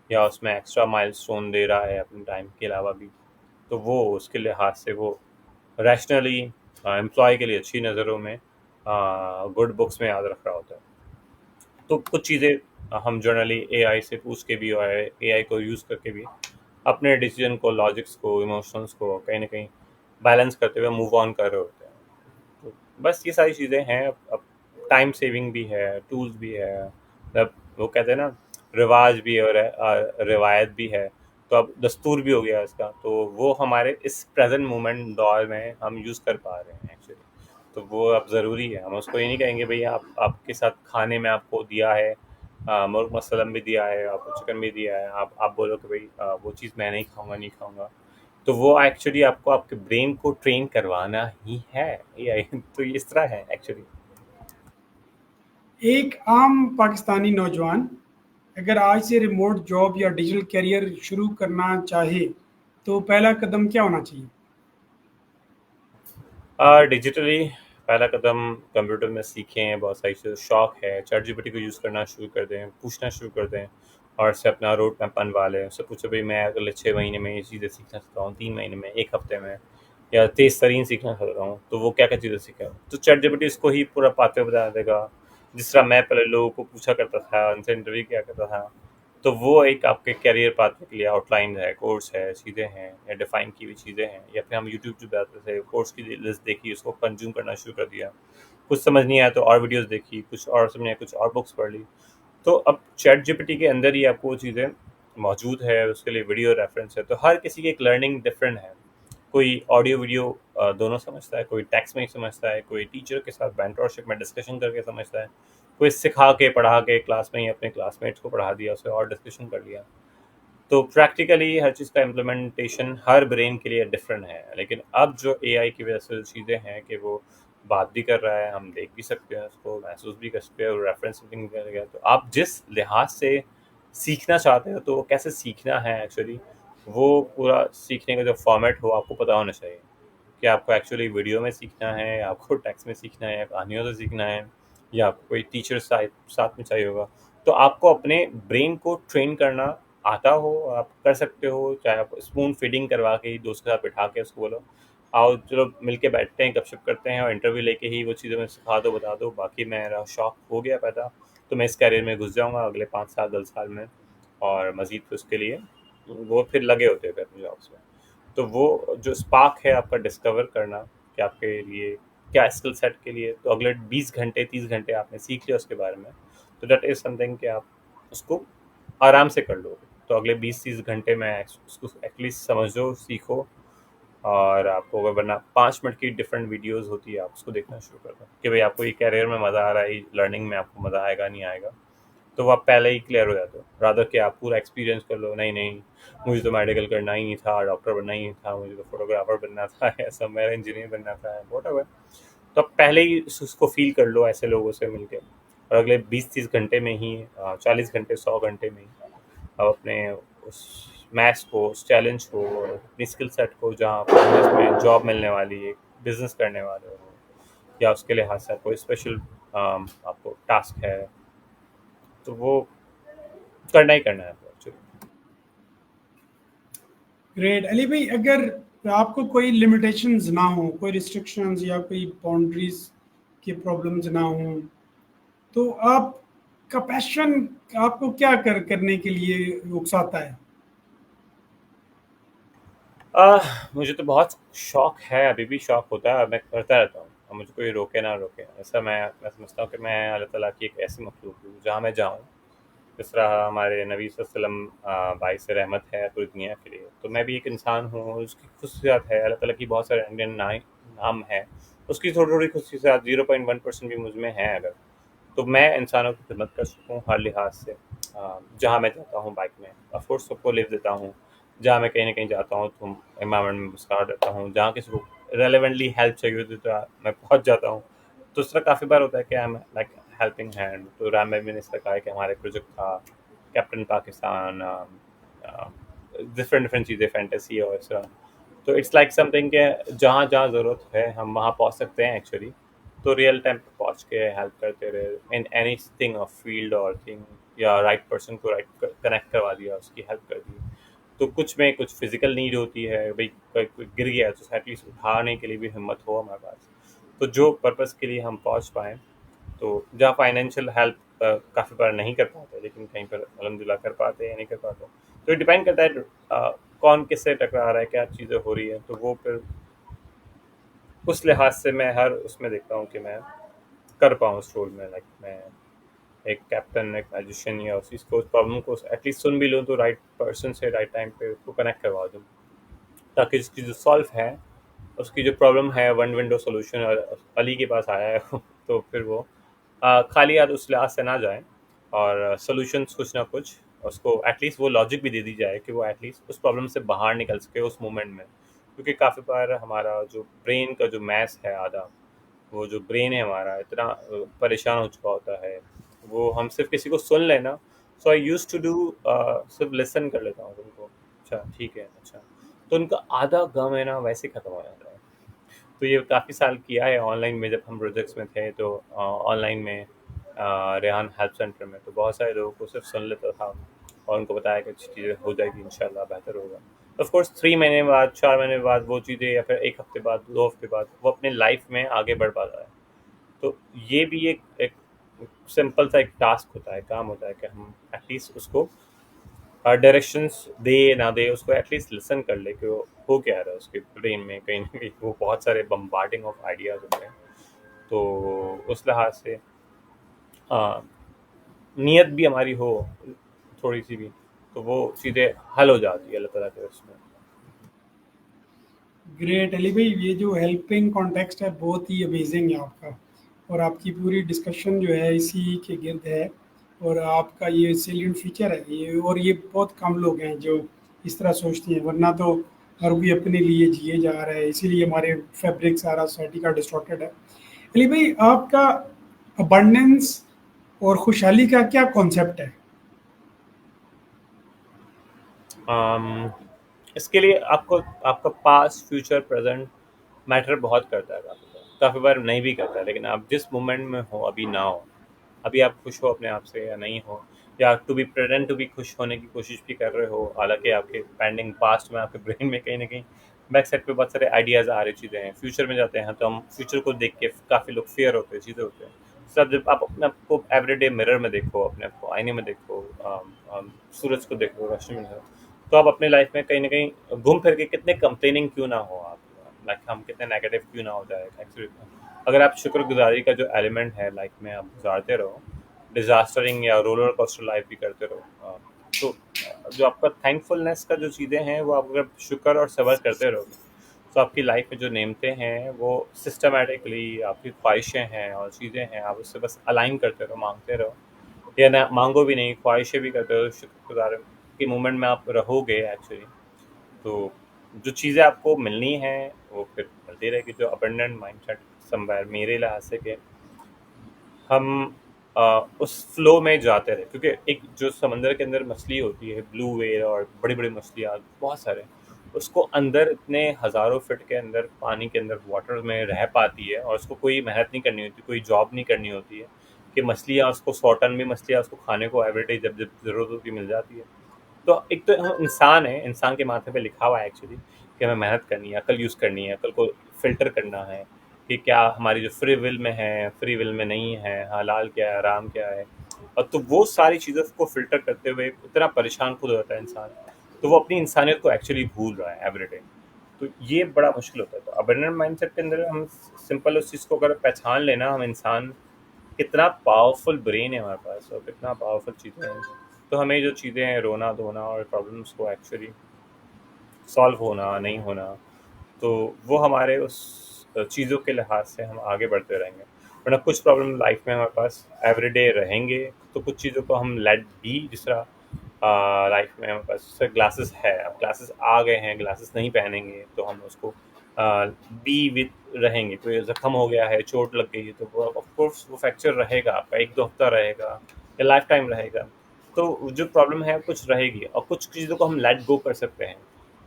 या उसमें एक्स्ट्रा माइलस्टोन दे रहा है अपने टाइम के अलावा भी। तो वो उसके लिहाज से वो रैशनली एम्प्लॉय के लिए अच्छी नज़रों में गुड बुक्स में याद रख रहा होता है। तो कुछ चीज़ें हम जनरली एआई से पूछ के भी और एआई को यूज़ करके भी अपने डिसीजन को, लॉजिक्स को, इमोशंस को कहीं ना कहीं बैलेंस करते हुए मूव ऑन कर रहे होते हैं। तो बस ये सारी चीज़ें हैं। अब टाइम सेविंग भी है, टूल्स भी है, मतलब वो कहते हैं ना, रिवाज भी और रिवायत भी है, तो अब दस्तूर भी हो गया इसका। तो वो हमारे इस प्रेजेंट मोमेंट दौर में हम यूज़ कर पा रहे हैं एक्चुअली। तो वो अब ज़रूरी है। हम उसको ये नहीं कहेंगे भई आप आपके साथ खाने में आपको दिया है मुर्ग मसलम भी दिया है, आपको चिकन भी दिया है, आप बोलो कि भई वो चीज़ मैं नहीं खाऊँगा, नहीं खाऊँगा। तो वो एक्चुअली आपको आपके ब्रेन को ट्रेन करवाना ही है। ये तो इस तरह है एक्चुअली। एक आम पाकिस्तानी नौजवान अगर आज से रिमोट जॉब या डिजिटल करियर शुरू करना चाहे, तो पहला कदम क्या होना चाहिए? डिजिटली पहला कदम कंप्यूटर में सीखें, बहुत सारी चीज़ें शौक है, चैट जीपीटी को यूज़ करना शुरू कर दें, पूछना शुरू कर दें और उससे अपना रोड मैप बनवा लें। उससे पूछो भाई मैं अगले 6 महीने में ये चीज़ें सीखना चाहता हूँ, 3 महीने में, 1 हफ्ते में, या तेज़ तरीन सीखना चाहता हूँ, तो वो क्या क्या चीज़ें सीखें। तो चैट जीपीटी इसको ही पूरा पाते बता देगा। जिस तरह मैं पहले लोगों को पूछा करता था, उनसे इंटरव्यू किया करता था, तो वो एक आपके करियर पाथवे के लिए आउटलाइन है, कोर्स है, चीज़ें हैं या डिफाइन की हुई चीज़ें हैं। या फिर हम यूट्यूब पे जाते थे, कोर्स की लिस्ट देखी, उसको कंज्यूम करना शुरू कर दिया। कुछ समझ नहीं आया तो और वीडियोस देखी, कुछ और समझ आया, कुछ और बुक्स पढ़ ली। तो अब चैट जीपीटी के अंदर ही आपको वो चीज़ें मौजूद है, उसके लिए वीडियो रेफरेंस है। तो हर किसी की एक लर्निंग डिफरेंट है। कोई ऑडियो वीडियो दोनों समझता है, कोई टेक्स्ट में ही समझता है, कोई टीचर के साथ मेंटरशिप में डिस्कशन करके समझता है, कोई सिखा के पढ़ा के क्लास में ही अपने क्लासमेट्स को पढ़ा दिया, उसे और डिस्कशन कर लिया। तो प्रैक्टिकली हर चीज़ का इम्प्लीमेंटेशन हर ब्रेन के लिए डिफरेंट है। लेकिन अब जो एआई की वजह से चीज़ें हैं कि वो बात भी कर रहा है, हम देख भी सकते हैं, उसको महसूस भी कर सकते हैं और रेफरेंस भी कर गया। तो आप जिस लिहाज से सीखना चाहते हो, तो वो कैसे सीखना है एक्चुअली, वो पूरा सीखने का जो फॉर्मेट हो आपको पता होना चाहिए कि आपको एक्चुअली वीडियो में सीखना है, आपको टेक्स्ट में सीखना है, कहानियों से सीखना है, या आपको कोई टीचर साथ में चाहिए होगा। तो आपको अपने ब्रेन को ट्रेन करना आता हो, आप कर सकते हो। चाहे आप स्पून फीडिंग करवा के ही दोस्त के साथ बिठा के उसको बोलो आओ चलो मिल के बैठते हैं, गपशप करते हैं, और इंटरव्यू लेके ही वो चीज़ें मैं सिखा दो, बता दो, बाकी मेरा शौक हो गया पैदा, तो मैं इस करियर में घुस जाऊँगा अगले 5 साल 10 साल में। और मज़ीद फिर उसके लिए वो फिर लगे होते हैं अपनी जॉब्स में। तो वो जो स्पार्क है आपका डिस्कवर करना कि आपके लिए क्या स्किल सेट के लिए, तो अगले 20 घंटे 30 घंटे आपने सीख लिया उसके बारे में, तो दैट इज़ समथिंग कि आप उसको आराम से कर लोगे। तो अगले 20 30 घंटे में उसको एटलीस्ट समझो, सीखो। और आपको अगर वरना 5 मिनट की डिफरेंट वीडियोस होती है, आप उसको देखना शुरू कर दो कि भाई आपको ये कैरियर में मज़ा आ रहा है, लर्निंग में आपको मज़ा आएगा नहीं आएगा। तो वो आप पहले ही क्लियर हो जाते हो, रादर कि आप पूरा एक्सपीरियंस कर लो, नहीं नहीं मुझे तो मेडिकल करना ही नहीं था, डॉक्टर बनना ही नहीं था, मुझे तो फोटोग्राफर बनना था, ऐसा मेरा इंजीनियर बनना था, वॉट एवर। तो आप पहले ही उसको फील कर लो ऐसे लोगों से मिलके, और अगले 20 30 घंटे में ही 40 घंटे 100 घंटे में ही आप अपने उस मैथ्स को, उस चैलेंज को और अपनी स्किल सेट को, जहाँ आपको में जॉब मिलने वाली है, बिजनेस करने वाले हो, या उसके लिहाज से कोई स्पेशल आपको टास्क है, तो वो करना ही करना है आपको एक्चुअली। ग्रेट अली भाई, अगर आपको कोई लिमिटेशंस ना हो, कोई रिस्ट्रिक्शंस या कोई बाउंड्रीज के प्रॉब्लम्स ना हो, तो आपका पैशन आपको क्या करने के लिए उकसाता है? मुझे तो बहुत शौक है, अभी भी शौक होता है, मैं करता रहता हूँ, और मुझे कोई रोके ना रोके। ऐसा मैं समझता हूँ कि मैं अल्लाह ताला की एक ऐसी मखलूक हूँ, जहाँ मैं जाऊँ, जिस तरह हमारे नबी सल्लल्लाहु अलैहि वसल्लम बाई से रहमत है पूरी दुनिया के लिए, तो मैं भी एक इंसान हूँ, उसकी खुशियात है। अल्लाह ताला की बहुत सारे इंडियन नाम है, उसकी थोड़ी थोड़ी खुशियात 0.1% भी मुझ में है अगर, तो मैं इंसानों की खिदमत कर सकूँ हर लिहाज से। जहाँ मैं जाता हूँ बाइक में ऑफकोर्स सबको लिफ्ट देता हूँ, जहाँ मैं कहीं ना कहीं जाता हूँ तो एनवायरनमेंट में मुस्कुरा देता हूँ, जहाँ किसी को रेलेवेंटली हेल्प चाहिए होती है तो मैं पहुँच जाता हूँ। तो इस तरह काफ़ी बार होता है कि I am like helping hand. तो राम में भी ने इस तरह कहा है कि हमारे प्रोजेक्ट था कैप्टन पाकिस्तान, डिफरेंट डिफरेंट चीज़ें, फैंटेसी और इस तरह। तो इट्स लाइक समथिंग के जहाँ जहाँ ज़रूरत है हम वहाँ पहुँच सकते हैं एक्चुअली। तो रियल टाइम पे पहुँच के हेल्प करते रहे in any thing of field और थिंग, या राइट पर्सन को राइट कनेक्ट करवा दिया, उसकी हेल्प कर दी। तो कुछ में कुछ फिजिकल नीड होती है, भाई कोई गिर गया तो एटलीस्ट उठाने के लिए भी हिम्मत हो हमारे पास, तो जो पर्पस के लिए हम पहुंच पाएँ। तो जहाँ फाइनेंशियल हेल्प काफ़ी बार नहीं कर पाते, लेकिन कहीं पर अल्हम्दुलिल्लाह कर पाते हैं या नहीं कर पाते, तो डिपेंड करता है कौन किससे टकरा रहा है, क्या चीज़ें हो रही है, तो वो फिर उस लिहाज से मैं हर उसमें देखता हूँ कि मैं कर पाऊँ उस रोल में, लाइक मैं एक कैप्टन, एक मैजिशियन, या उस चीज़ को, उस प्रॉब्लम को एटलीस्ट सुन भी लूँ, तो राइट पर्सन से राइट टाइम पे उसको कनेक्ट करवा दूँ, ताकि उसकी जो सॉल्व है, उसकी जो प्रॉब्लम है, वन विंडो सोल्यूशन अली के पास आया है तो फिर वो खाली हाथ उस लिहाज से ना जाए, और सोल्यूशंस कुछ ना कुछ उसको एटलीस्ट वो लॉजिक भी दे दी जाए कि वो एटलीस्ट उस प्रॉब्लम से बाहर निकल सके उस मोमेंट में। क्योंकि काफ़ी बार हमारा जो ब्रेन का जो मैथ है आधा, वो जो ब्रेन है हमारा इतना परेशान हो चुका होता है, वो हम सिर्फ किसी को सुन लेना, सो आई यूज टू डू सिर्फ लिसन कर लेता हूँ उनको, अच्छा ठीक है, अच्छा, तो उनका आधा गम है ना वैसे ख़त्म हो जाता है। तो ये काफ़ी साल किया है ऑनलाइन में, जब हम प्रोजेक्ट्स में थे तो ऑनलाइन में रेहान हेल्प सेंटर में, तो बहुत सारे लोगों को सिर्फ सुन लेता था और उनको बताया कि अच्छी चीज़ें हो जाएगी, इंशाल्लाह बेहतर होगा। ऑफ कोर्स 3 महीने बाद, 4 महीने बाद वो चीज़ें, या फिर 1 हफ्ते बाद, 2 हफ्ते बाद वो अपने लाइफ में आगे बढ़ पाता है। तो ये भी एक सिंपल सा एक टास्क होता है, काम होता है कि हम एटलीस्ट उसको डायरेक्शंस दे ना दे, उसको एटलीस्ट लिसन कर ले कि वो हो क्या रहा है उसके ब्रेन में, कहीं ना कहीं वो बहुत सारे बम्बार्डिंग ऑफ आइडियाज होते हैं। तो उस लिहाज से हाँ, नीयत भी हमारी हो थोड़ी सी भी, तो वो चीज़ें हल हो जाती है अल्लाह ताला के उसमें। ग्रेट अली भाई, ये जो हेल्पिंग कॉन्टेक्स्ट है बहुत ही अमेजिंग है आपका, और आपकी पूरी डिस्कशन जो है इसी के गिर्द है। और आपका ये सेलिएंट फीचर है ये, और ये बहुत कम लोग हैं जो इस तरह सोचते हैं, वरना तो हर कोई अपने लिए जिए जा रहा है, इसीलिए हमारे फैब्रिक सारा सोसाइटी का डिस्टॉर्टेड है। अली भाई, आपका अबंडेंस और खुशहाली का क्या कॉन्सेप्ट है? अम, इसके लिए आपको आपका पास्ट, फ्यूचर, प्रेजेंट मैटर बहुत करता है, काफ़ी बार नहीं भी करता है, लेकिन आप जिस मोमेंट में हो अभी ना हो, अभी आप खुश हो अपने आप से या नहीं हो, या to be present to be खुश होने की कोशिश भी कर रहे हो, हालांकि आपके पेंडिंग पास्ट में आपके ब्रेन में कहीं ना कहीं बैक साइड पे बहुत सारे आइडियाज़ आ रही चीज़ें हैं। फ्यूचर में जाते हैं तो हम फ्यूचर को देख के काफ़ी लोग फेयर होते हैं, चीज़ें होते हैं। सब जब आप अपने आप को एवरीडे मिरर में देखो, अपने आप को आईने में देखो, सूरज को देखो, रोशनी में देखो, तो आप अपने लाइफ में कहीं ना कहीं घूम फिर के कितने कंप्लेनिंग क्यों ना हो आप, लाइक हम कितने नेगेटिव क्यों ना हो जाए एक्चुअली, अगर आप शुक्रगुजारी का जो एलिमेंट है लाइफ में आप गुजारते रहो, डिजास्टरिंग या रोलर कोस्टर लाइफ भी करते रहो, तो जो आपका थैंकफुलनेस का जो चीज़ें हैं वो आप अगर शुक्र और सब्र करते रहोगे, तो आपकी लाइफ में जो नेमतें हैं वो सिस्टमेटिकली, आपकी ख्वाहिशें हैं और चीज़ें हैं, आप उससे बस अलाइन करते रहो, मांगते रहो, या ना मांगो भी नहीं, ख्वाहिशें भी करते रहो, शुक्रगुजार के मोमेंट में आप रहोगे एक्चुअली, तो जो चीज़ें आपको मिलनी है वो फिर मिलती रहेगी। जो अबंडेंट माइंडसेट समवेयर मेरे लिहाज से कि हम उस फ्लो में जाते रहे, क्योंकि एक जो समंदर के अंदर मछली होती है, ब्लू व्हेल और बड़ी बड़ी मछलियाँ बहुत सारे, उसको अंदर इतने हज़ारों फीट के अंदर पानी के अंदर वाटर में रह पाती है, और उसको कोई मेहनत नहीं करनी होती, कोई जॉब नहीं करनी होती है, कि मछलियाँ उसको 100 टन भी मछलियाँ उसको खाने को एवरीडे जब जब ज़रूरत होती है मिल जाती है। तो एक तो हम इंसान है, इंसान के माथे पे लिखा हुआ है एक्चुअली कि हमें मेहनत करनी है, अकल यूज़ करनी है, अकल को फ़िल्टर करना है कि क्या हमारी जो फ्री विल में है, फ्री विल में नहीं है, हलाल क्या है, हराम क्या है, और तो वो सारी चीज़ों को फ़िल्टर करते हुए इतना परेशान खुद हो जाता है इंसान, तो वो अपनी इंसानियत को एक्चुअली भूल रहा है एवरीडे। तो ये बड़ा मुश्किल होता है। तो अबंडेंट माइंडसेट के अंदर हम सिंपल उस चीज़ को अगर पहचान लेना, हम इंसान कितना पावरफुल ब्रेन है हमारे पास और कितना पावरफुल चीज़ें हैं, तो हमें जो चीज़ें हैं, रोना धोना और प्रॉब्लम्स को एक्चुअली सॉल्व होना नहीं होना, तो वो हमारे उस चीज़ों के लिहाज से हम आगे बढ़ते रहेंगे। वरना कुछ प्रॉब्लम लाइफ में हमारे पास एवरीडे रहेंगे, तो कुछ चीज़ों को हम लेट बी, जिस तरह लाइफ में हमारे पास ग्लासेस है, अब ग्लासेस आ गए हैं, ग्लासेस नहीं पहनेंगे तो हम उसको बी विद रहेंगे। कोई ज़ख्म हो गया है, चोट लग गई है, तो वो ऑफ कोर्स वो फ्रैक्चर रहेगा आपका, 1-2 हफ्ता रहेगा या लाइफ टाइम रहेगा। तो जो प्रॉब्लम है कुछ रहेगी, और कुछ चीज़ों को हम लेट गो कर सकते हैं।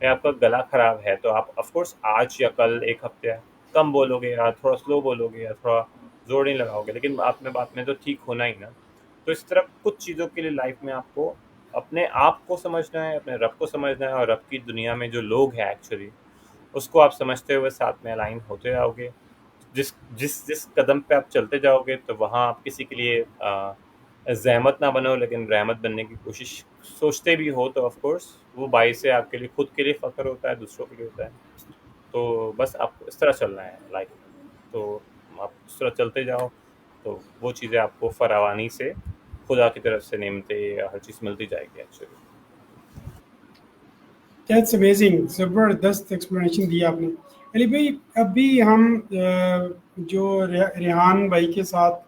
या आपका गला खराब है तो आप ऑफ कोर्स आज या कल 1 हफ्ते कम बोलोगे, या थोड़ा स्लो बोलोगे, या थोड़ा जोर नहीं लगाओगे, लेकिन बात में तो ठीक होना ही ना। तो इस तरह कुछ चीज़ों के लिए लाइफ में आपको अपने आप को समझना है, अपने रब को समझना है, और रब की दुनिया में जो लोग हैं एक्चुअली, उसको आप समझते हुए साथ में अलाइन होते जाओगे। जिस जिस जिस कदम पे आप चलते जाओगे, तो वहाँ आप किसी के लिए ज़हमत ना बनो, लेकिन रहमत बनने की कोशिश सोचते भी हो, तो ऑफ कोर्स वो बाइस से आपके लिए, खुद के लिए फ़ख्र होता है, दूसरों के लिए होता है। तो बस आपको इस तरह चलना है लाइफ में। तो आप इस तरह चलते जाओ, तो वो चीज़ें आपको फरावानी से, खुदा की तरफ से नेमतें या हर चीज़ मिलती जाएगी एक्चुअली। दैट्स अमेजिंग, ज़बरदस्त एक्सप्लेनेशन दिया आपने। अली भाई, अभी हम जो रेहान भाई के साथ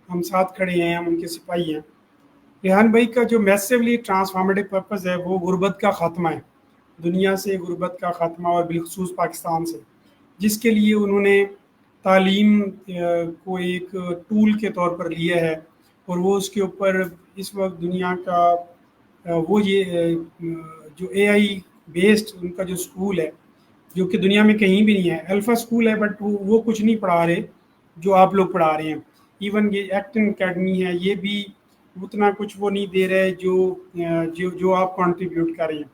हम साथ खड़े हैं, हम उनके सिपाही हैं। रेहान भाई का जो मैसिवली ट्रांसफॉर्मेटिव पर्पस है वो गुर्बत का खात्मा है, दुनिया से गुर्बत का खात्मा, और बिलखसूस पाकिस्तान से, जिसके लिए उन्होंने तालीम को एक टूल के तौर पर लिया है। और वो उसके ऊपर इस वक्त दुनिया का वो ये जो एआई बेस्ड उनका जो स्कूल है, जो कि दुनिया में कहीं भी नहीं है, अल्फा स्कूल है, बट वो कुछ नहीं पढ़ा रहे जो आप लोग पढ़ा रहे हैं। इवन ये एक्टिंग अकेडमी है, ये भी उतना कुछ वो नहीं दे रहे जो आप कंट्रीब्यूट कर रहे हैं।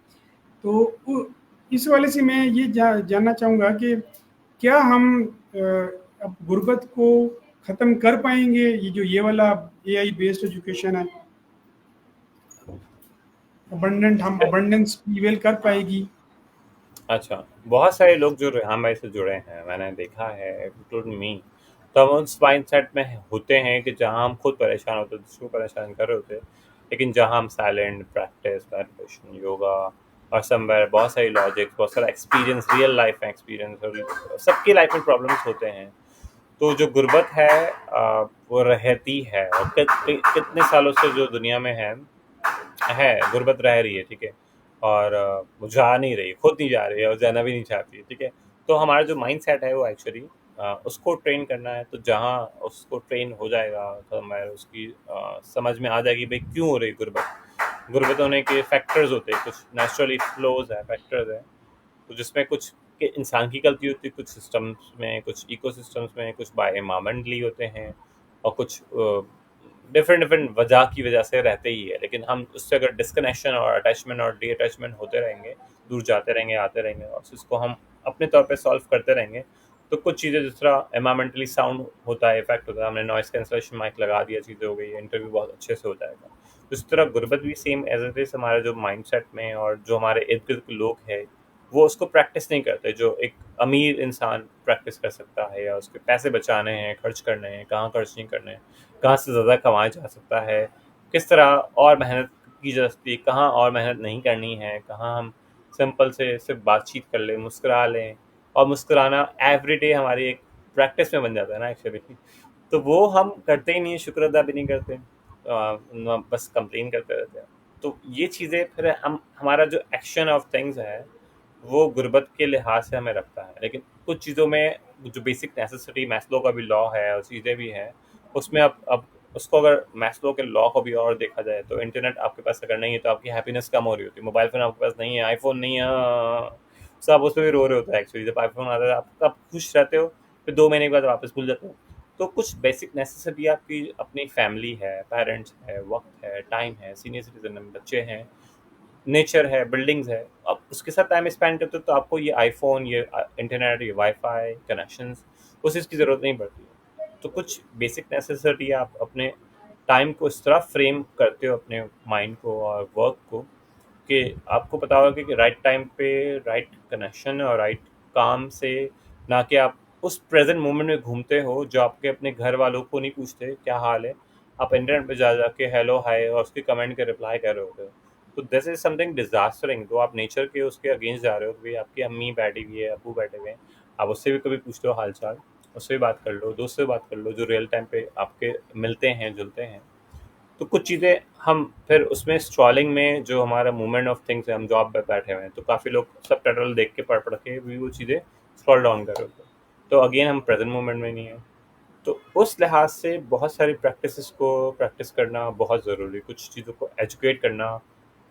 तो इस वाले से मैं ये जानना चाहूँगा कि क्या हम अब गुर्बत को ख़त्म कर पाएंगे, ये जो ये वाला एआई बेस्ड एजुकेशन है, अबंडेंट हम अबंडेंस प्रिवेल कर पाएगी? अच्छा, बहुत सारे लोग जो रेहान भाई से जुड़े हैं, मैंने देखा है, इंक्लूडिंग मी, तो हम उस माइंडसेट में होते हैं कि जहाँ हम खुद परेशान होते, दूसरों को परेशान कर रहे होते, लेकिन जहाँ हम साइलेंट प्रैक्टिस, मेडिटेशन, योगा, और समवेयर बहुत सारी लॉजिक, बहुत सारा एक्सपीरियंस, रियल लाइफ में एक्सपीरियंस, और सबकी लाइफ में प्रॉब्लम्स होते हैं। तो जो गुर्बत है वो रहती है, और कितने सालों से जो दुनिया में है गुर्बत रह रही है, ठीक है। और वो जा नहीं रही, खुद नहीं जा रही है, और जाना भी नहीं चाहती है, ठीक है। तो हमारा जो माइंड सेट है वो एक्चुअली उसको ट्रेन करना है। तो जहाँ उसको ट्रेन हो जाएगा, तो मैं उसकी समझ में आ जाएगी भाई क्यों हो रही गुर्बत। गुर्बत होने के फैक्टर्स होते हैं, कुछ नेचुरली फ्लोज है, फैक्टर्स है, तो जिसमें कुछ के इंसान की गलती होती है, कुछ सिस्टम्स में, कुछ इकोसिस्टम्स में, कुछ बाय एनवायरमेंटली होते हैं, और कुछ डिफरेंट डिफरेंट वजह की वजह से रहते ही है। लेकिन हम उससे अगर डिस्कनेक्शन और अटैचमेंट और डी अटैचमेंट होते रहेंगे, दूर जाते रहेंगे, आते रहेंगे, और इसको हम अपने तौर पे सॉल्व करते रहेंगे, तो कुछ चीज़ें जिस तरह एनवायरमेंटली साउंड होता है, इफेक्ट होता है, हमने नॉइस कैंसलेशन माइक लगा दिया, चीज़ें हो गई, इंटरव्यू बहुत अच्छे से हो जाएगा। तो इस तरह गुर्बत भी सेम एज इट इज हमारे जो माइंड सेट में, और जो हमारे इर्द गिर्द के लोग हैं वो उसको प्रैक्टिस नहीं करते, जो एक अमीर इंसान प्रैक्टिस कर सकता है, या उसके पैसे बचाने हैं, खर्च करने हैं, कहाँ खर्च नहीं करने हैं, कहाँ से ज़्यादा कमाया जा सकता है, किस तरह और मेहनत की जा सकती है, कहाँ और मेहनत नहीं करनी है, कहाँ हम सिंपल से सिर्फ बातचीत कर लें, मुस्कुरा लें। और मुस्कुराना एवरीडे हमारी एक प्रैक्टिस में बन जाता है ना एक्चुअली। तो वो हम करते ही नहीं है, शुक्र अदा भी नहीं करते, बस कंप्लेन करते रहते हैं। तो ये चीज़ें फिर हम, हमारा जो एक्शन ऑफ थिंग्स है वो गुर्बत के लिहाज से हमें रखता है। लेकिन कुछ चीज़ों में जो बेसिक नेसेसिटी, मैस्लो का भी लॉ है और चीज़ें भी हैं, उसमें अब उसको अगर मैस्लो के लॉ को भी और देखा जाए, तो इंटरनेट आपके पास अगर नहीं है तो आपकी हैप्पीनेस कम हो रही होती है। मोबाइल फ़ोन आपके पास नहीं है, आईफोन नहीं है, सब उस पर भी रो रहे होते हैं एक्चुअली। जब आईफोन आता है आप तब खुश रहते हो, फिर 2 महीने के बाद वापस भूल जाते हो। तो कुछ बेसिक नेसेसिटी आपकी अपनी फैमिली है, पेरेंट्स है, वक्त है, टाइम है, सीनियर सिटीजन है, बच्चे हैं, नेचर है, बिल्डिंग्स है। अब उसके साथ टाइम स्पेंड करते हो, तो आपको ये आईफोन, ये इंटरनेट, ये वाईफाई कनेक्शंस, उस चीज़ की ज़रूरत नहीं पड़ती है। तो कुछ बेसिक नेसेसिटी आप अपने टाइम को इस तरह फ्रेम करते हो, अपने माइंड को और वर्क को, कि आपको पता होगा कि राइट टाइम पे राइट कनेक्शन और राइट काम से, ना कि आप उस प्रेजेंट मोमेंट में घूमते हो जो आपके अपने घर वालों को नहीं पूछते क्या हाल है, आप इंटरनेट पे जा जाके हेलो हाय और उसके कमेंट के रिप्लाई कर रहे होते हो। तो दिस इज समथिंग डिजास्टरिंग। तो आप नेचर के उसके अगेंस्ट जा रहे हो, कि भाई आपकी अम्मी बैठी हुई है, अबू बैठे हुए हैं, आप उससे भी कभी पूछ लो हाल चाल, उससे भी बात कर लो, दोस्त से बात कर लो जो रियल टाइम पे आपके मिलते हैं, जुलते हैं। तो कुछ चीज़ें हम फिर उसमें स्क्रॉलिंग में, जो हमारा मूवमेंट ऑफ थिंग्स है, हम जॉब पे बैठे हुए हैं, तो काफ़ी लोग सब टाइटल देख के पढ़ पढ़ के भी वो चीज़ें स्क्रॉल डाउन कर रहे होते हैं। तो अगेन हम प्रेजेंट मोमेंट में नहीं है। तो उस लिहाज से बहुत सारी प्रैक्टिसेस को प्रैक्टिस करना बहुत ज़रूरी, कुछ चीज़ों को एजुकेट करना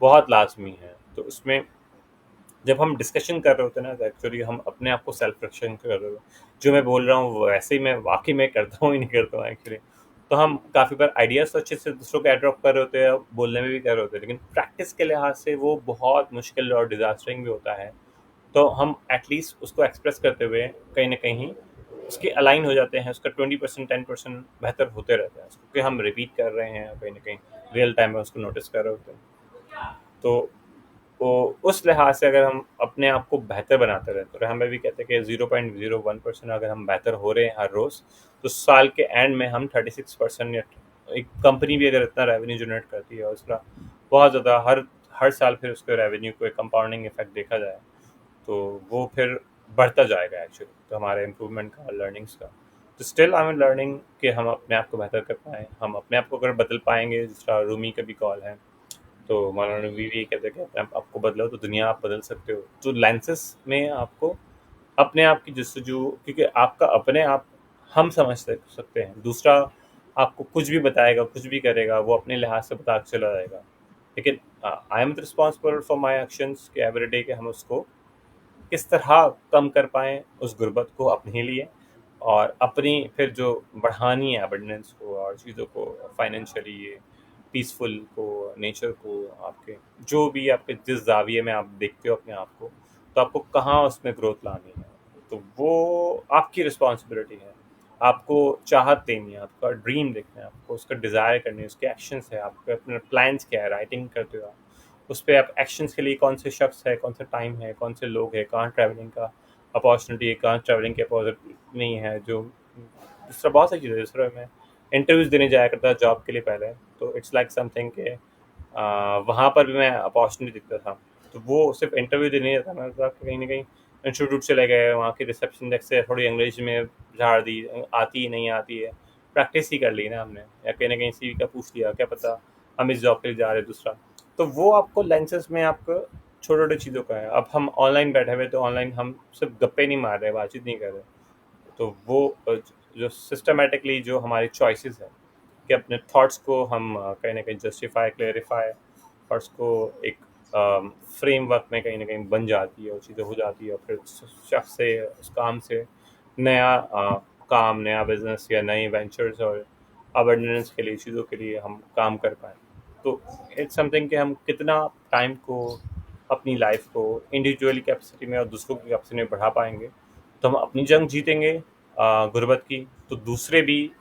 बहुत लाजमी है। तो उसमें जब हम डिस्कशन कर रहे होते हैं ना, तो एक्चुअली हम अपने आप को सेल्फ रिफ्लेक्शन कर रहे हो, जो मैं बोल रहा हूँ वो वैसे ही मैं वाकई में करता हूँ ही नहीं करता हूँ एक्चुअली। तो हम काफ़ी बार आइडियाज़ तो अच्छे से दूसरों को एड्रॉप कर रहे होते हैं, बोलने में भी कर रहे होते हैं, लेकिन प्रैक्टिस के लिहाज से वो बहुत मुश्किल और डिज़ास्टरिंग भी होता है। तो हम एटलीस्ट उसको एक्सप्रेस करते हुए कहीं न कहीं उसके अलाइन हो जाते हैं, उसका 20% 10% बेहतर होते रहते हैं, क्योंकि हम रिपीट कर रहे हैं, कहीं न कहीं रियल टाइम में उसको नोटिस कर रहे होते हैं। तो तो उस लिहाज से अगर हम अपने आप को बेहतर बनाते रहे, तो हमें भी कहते हैं कि 0.01% अगर हम बेहतर हो रहे हैं हर रोज़, तो साल के एंड में हम 36% या एक कंपनी भी अगर इतना रेवेन्यू जनरेट करती है और उसका बहुत ज़्यादा हर हर साल फिर उसके रेवेन्यू को एक कंपाउंडिंग इफेक्ट देखा जाए, तो वो फिर बढ़ता जाएगा एक्चुअली, तो हमारे इम्प्रूवमेंट का, लर्निंग्स का। तो स्टिल आई एम लर्निंग कि हम अपने आप को बेहतर कर पाएँ, हम अपने आप को अगर बदल पाएँगे, जिस तरह रूमी का भी कॉल है, तो मौलाना नबी भी कहते हैं कि अपने आप को बदलो तो दुनिया आप बदल सकते हो। तो लेंसेस में आपको अपने आप की जस्तजू, क्योंकि आपका अपने आप हम समझ सकते हैं, दूसरा आपको कुछ भी बताएगा, कुछ भी करेगा, वो अपने लिहाज से बता के चला जाएगा। लेकिन I am responsible for my actions के एवरीडे के हम उसको किस तरह कम कर पाएँ उस गुर्बत को अपने लिए, और अपनी फिर जो बढ़ानी है अबंडेंस को और चीज़ों को, फाइनेंशियली पीसफुल को, नेचर को, आपके जो भी आपके जिस ज़ाविये में आप देखते हो अपने आप को, तो आपको कहाँ उसमें ग्रोथ लानी है, तो वो आपकी रिस्पॉन्सिबिलिटी है। आपको चाहत देनी है, आपका ड्रीम देखना है, आपको उसका डिज़ायर करनी है, उसके एक्शंस है, आपके अपने प्लान्स क्या है, राइटिंग करते हो आप, उस पे आप एक्शंस के लिए कौन से शख्स है, कौन सा टाइम है, कौन से लोग हैं, कहाँ ट्रैवलिंग का अपॉर्चुनिटी है, कहाँ ट्रैवलिंग के अपोजिट नहीं है, जो दूसरा बहुत सारी चीज़ें। दूसरा मैं इंटरव्यूज़ देने जाया करता था जॉब के लिए पहले, तो इट्स लाइक समथिंग के वहाँ पर भी मैं अपॉर्चुनिटी दिखता था। तो वो सिर्फ इंटरव्यू देने नहीं जाता, मैं था कि कहीं न कहीं इंस्टीट्यूट चले गए, वहाँ की रिसेप्शन डेस्क से थोड़ी अंग्रेज़ी में झाड़ दी, आती नहीं आती है, प्रैक्टिस ही कर ली ना हमने, या कहीं न कहीं सीवी का पूछ लिया, क्या पता हम इस जॉब के लिए जा रहे हैं दूसरा। तो वो आपको लेंसेज़ में आपको छोटे-छोटे चीज़ों का है। अब हम ऑनलाइन बैठे हुए, तो ऑनलाइन हम सिर्फ गप्पे नहीं मार रहे, बातचीत नहीं कर रहे। तो वो जो सिस्टमैटिकली जो हमारी चॉइसेस है कि अपने थॉट्स को हम कहीं न कहीं जस्टिफाई, क्लेरिफाई, थॉट्स को एक फ्रेमवर्क में कहीं न कहीं बन जाती है, वो चीज़ें हो जाती है, और फिर उस शख्स से, उस काम से नया काम, नया बिज़नेस या नए वेंचर्स और अबंडेंस के लिए, चीज़ों के लिए हम काम कर पाएँ। तो इट्स समथिंग कि हम कितना टाइम को, अपनी लाइफ़ को इंडिविजुअली कैपेसिटी में और दूसरों की कैपेसिटी में बढ़ा पाएँगे, तो हम अपनी जंग जीतेंगे गुर्बत की, तो दूसरे भी